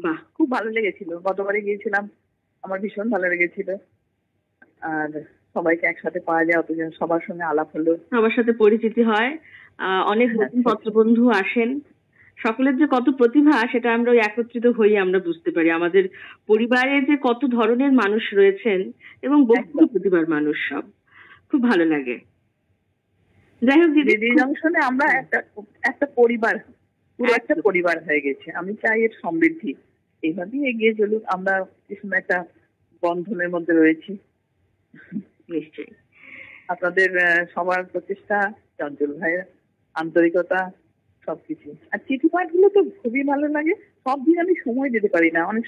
[SPEAKER 4] বাহ,
[SPEAKER 5] খুব ভালো লেগেছিল। গতবারে গিয়েছিলাম, আমার ভীষণ ভালো লেগেছিল। আর সবাইকে একসাথে পাওয়া যায়, অতজন সবার সঙ্গে আলাপ হলো,
[SPEAKER 4] সবার সাথে পরিচিতি হয়। অনেক নতুন পত্রবন্ধু আসেন। সকলের যে কত প্রতিভা সেটা আমরা ওই একত্রিত হয়ে আমরা বুঝতে পারি। আমাদের পরিবারে যে কত ধরনের মানুষ রয়েছেন এবং বহু প্রতিভার মানুষ, সব খুব ভালো লাগে। যাই হোক দিদি,
[SPEAKER 5] জংশনে আমরা একটা পরিবার, পুরো একটা পরিবার হয়ে গেছে। আমি চাই এর সমৃদ্ধি এইভাবেই এগিয়ে চলুক। আমরা একটা বন্ধনের মধ্যে রয়েছি।
[SPEAKER 4] নিশ্চয়ই
[SPEAKER 5] আপনাদের সবার প্রচেষ্টা, চঞ্চল ভাইয়ের আন্তরিকতা, সবকিছু। আর চিঠি পাঠ গুলো তো খুবই ভালো লাগে। সব দিন আমি সময় দিতে পারি না, অনেক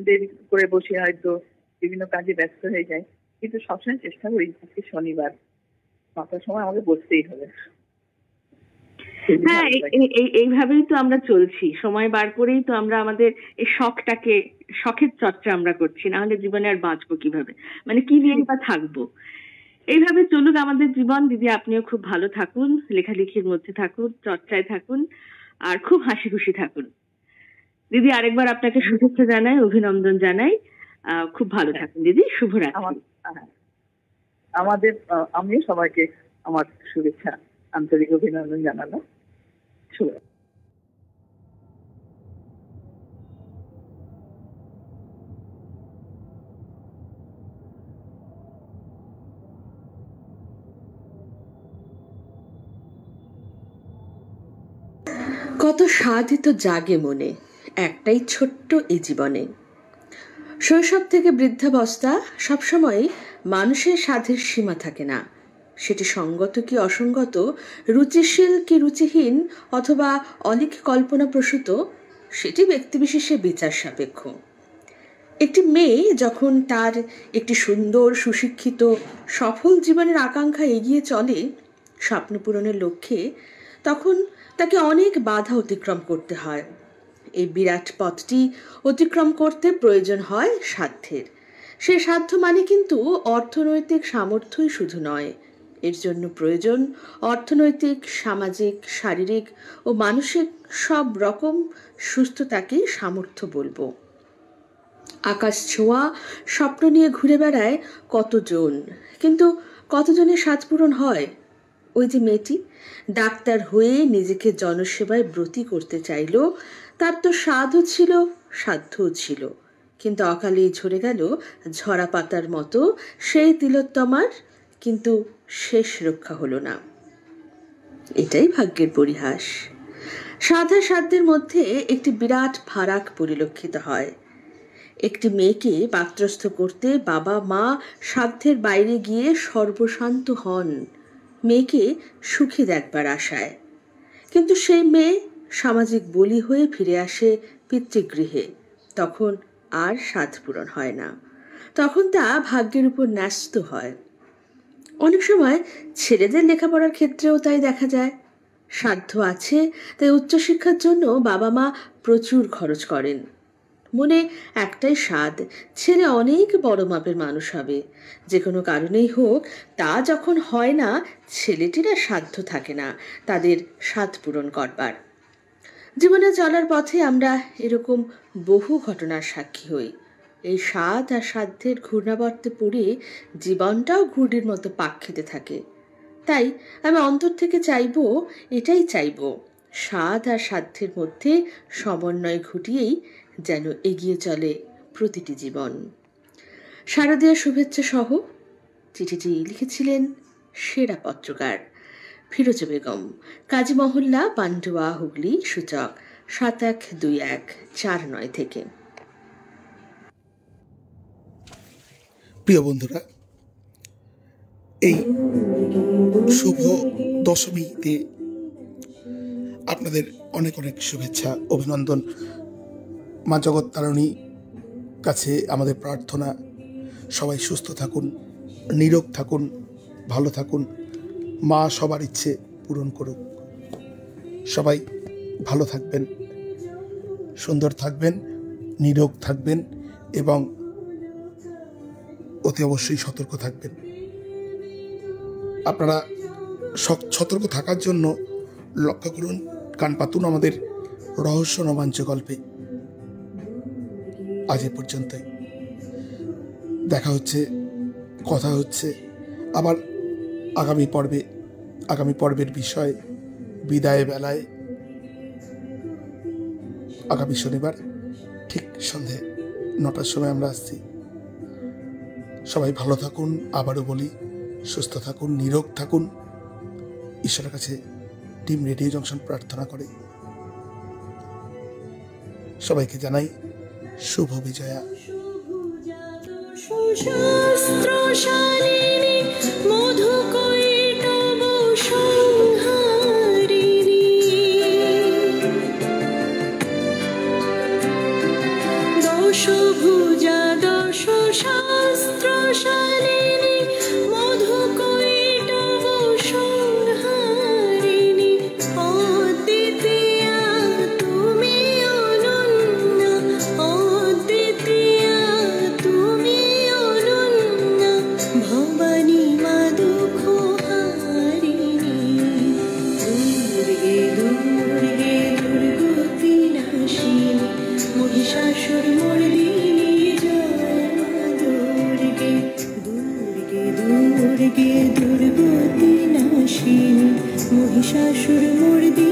[SPEAKER 5] দেরি করে বসে হয়তো বিভিন্ন কাজে ব্যস্ত হয়ে যায়, কিন্তু সবসময় চেষ্টা করি আজকে শনিবার 9টার সময় আমাকে বসতেই হবে।
[SPEAKER 4] হ্যাঁ, এইভাবেই তো আমরা চলছি। সময় বার করেই তো আমরা আমাদের এই শখের চর্চা আমরা করছি, না হলে জীবনে আর বাঁচবো কিভাবে, কি নিয়ে বা থাকবো। এইভাবে চলুক আমাদের জীবন। দিদি, আপনিও খুব ভালো থাকুন, লেখালেখির মধ্যে থাকুন, চর্চায় থাকুন, আর খুব হাসি খুশি থাকুন। দিদি, আরেকবার আপনাকে শুভেচ্ছা জানাই, অভিনন্দন জানাই। খুব ভালো থাকুন দিদি, শুভরাত্রি।
[SPEAKER 5] আমিও সবাইকে আমার শুভেচ্ছা, আন্তরিক অভিনন্দন জানালাম। শুভরাত্রি।
[SPEAKER 6] কত স্বাদই তো জাগে মনে একটাই ছোট্ট এই জীবনে। শৈশব থেকে বৃদ্ধাবস্থা সবসময় মানুষের স্বাদের সীমা থাকে না। সেটি সঙ্গত কি অসঙ্গত, রুচিশীল কি রুচিহীন, অথবা অলিক কল্পনাপ্রসূত, সেটি ব্যক্তিবিশেষে বিচার সাপেক্ষ। একটি মেয়ে যখন তার একটি সুন্দর, সুশিক্ষিত, সফল জীবনের আকাঙ্ক্ষা এগিয়ে চলে স্বপ্ন পূরণের লক্ষ্যে, তখন তাকে অনেক বাধা অতিক্রম করতে হয়। এই বিরাট পথটি অতিক্রম করতে প্রয়োজন হয় সাধ্যের। সে সাধ্য কিন্তু অর্থনৈতিক সামর্থ্যই শুধু নয়, এর জন্য প্রয়োজন অর্থনৈতিক, সামাজিক, শারীরিক ও মানসিক সব রকম সুস্থতাকেই সামর্থ্য বলবো। আকাশ ছোঁয়া স্বপ্ন নিয়ে ঘুরে বেড়ায় কতজন, কিন্তু কতজনের সাধ পূরণ হয়? ওই যে মেয়েটি ডাক্তার হয়ে নিজেকে জনসেবায় ব্রতী করতে চাইল, তার তো স্বাদও ছিল, সাধ্যও ছিল, কিন্তু অকালেই ঝরে গেল ঝরা পাতার মতো সেই তিলোত্তমার, কিন্তু শেষ রক্ষা হলো না। এটাই ভাগ্যের পরিহাস। সাধা সাধ্যের মধ্যে একটি বিরাট ফারাক পরিলক্ষিত হয়। একটি মেয়েকে পাত্রস্থ করতে বাবা মা সাধ্যের বাইরে গিয়ে সর্বশান্ত হন, মেয়েকে সুখী দেখবার আশায়, কিন্তু সেই মেয়ে সামাজিক বলি হয়ে ফিরে আসে পিতৃগৃহে। তখন আর সাধ পূরণ হয় না, তখন তা ভাগ্যের উপর ন্যস্ত হয়। অনেক সময় ছেলেদের লেখাপড়ার ক্ষেত্রেও তাই দেখা যায়। সাধ্য আছে তাই উচ্চশিক্ষার জন্য বাবা মা প্রচুর খরচ করেন। মনে একটাই স্বাদ, ছেলে অনেক বড় মাপের মানুষ হবে। যে কোনো কারণেই হোক, তা যখন হয় না, ছেলেটিরা সাধ্য থাকে না তাদের স্বাদ পূরণ করবার। জীবনে চলার পথে আমরা এরকম বহু ঘটনার সাক্ষী হই। এই স্বাদ আর সাধ্যের ঘূর্ণাবর্তে পড়ে জীবনটাও ঘূর্ণির মতো পাক খেতে থাকে। তাই আমি অন্তর থেকে এটাই চাইব, স্বাদ আর সাধ্যের মধ্যে সমন্বয় ঘটিয়েই যেন এগিয়ে চলে প্রতিটি জীবন। শারদীয় শুভেচ্ছা সহ চিঠিটি লিখেছিলেন সেরা পত্রকার ফিরোজা বেগম, কাজী মহল্লা, পান্ডুয়া, হুগলি, সূচক 712149 থেকে।
[SPEAKER 1] প্রিয় বন্ধুরা, এই শুভ দশমীতে আপনাদের অনেক অনেক শুভেচ্ছা, অভিনন্দন। মা জগত্তারিণী কাছে আমাদের প্রার্থনা, সবাই সুস্থ থাকুন, নিরোগ থাকুন, ভালো থাকুন। মা সবার ইচ্ছে পূরণ করুক। সবাই ভালো থাকবেন, সুন্দর থাকবেন, নিরোগ থাকবেন এবং অতি অবশ্যই সতর্ক থাকবেন। আপনারা সতর্ক থাকার জন্য লক্ষ্য করুন, কান পাতুন আমাদের রহস্য রোমাঞ্চ গল্পে। আজ এ পর্যন্তই। দেখা হচ্ছে, কথা হচ্ছে আবার আগামী পর্বের বিষয় বিদায় বেলায় আগামী শনিবার ঠিক সন্ধে 9টার সময় আমরা আসছি। সবাই ভালো থাকুন, আবারও বলি সুস্থ থাকুন, নিরোগ থাকুন। ঈশ্বরের কাছে টিম রেডিও জংশন প্রার্থনা করে। সবাইকে জানাই শুভ বিজয়া।
[SPEAKER 7] দশভুজা দশ শাস্ত্র শালিনী মধুকৈটব সংহারিণী অদ্বিতীয়া তুমি অনন্যা, অদ্বিতীয়া তুমি অনন্যা, ভবানী মা দুঃখ হারিণী। দুর্গে দুর্গে দুর্গতি নাশিনী মহিষাসুর মর্দিনী জয় মা দুর্গে। দুর্গে দুর্গে দুর্গতি নাশিনী মহিষাসুর মর্দিনী।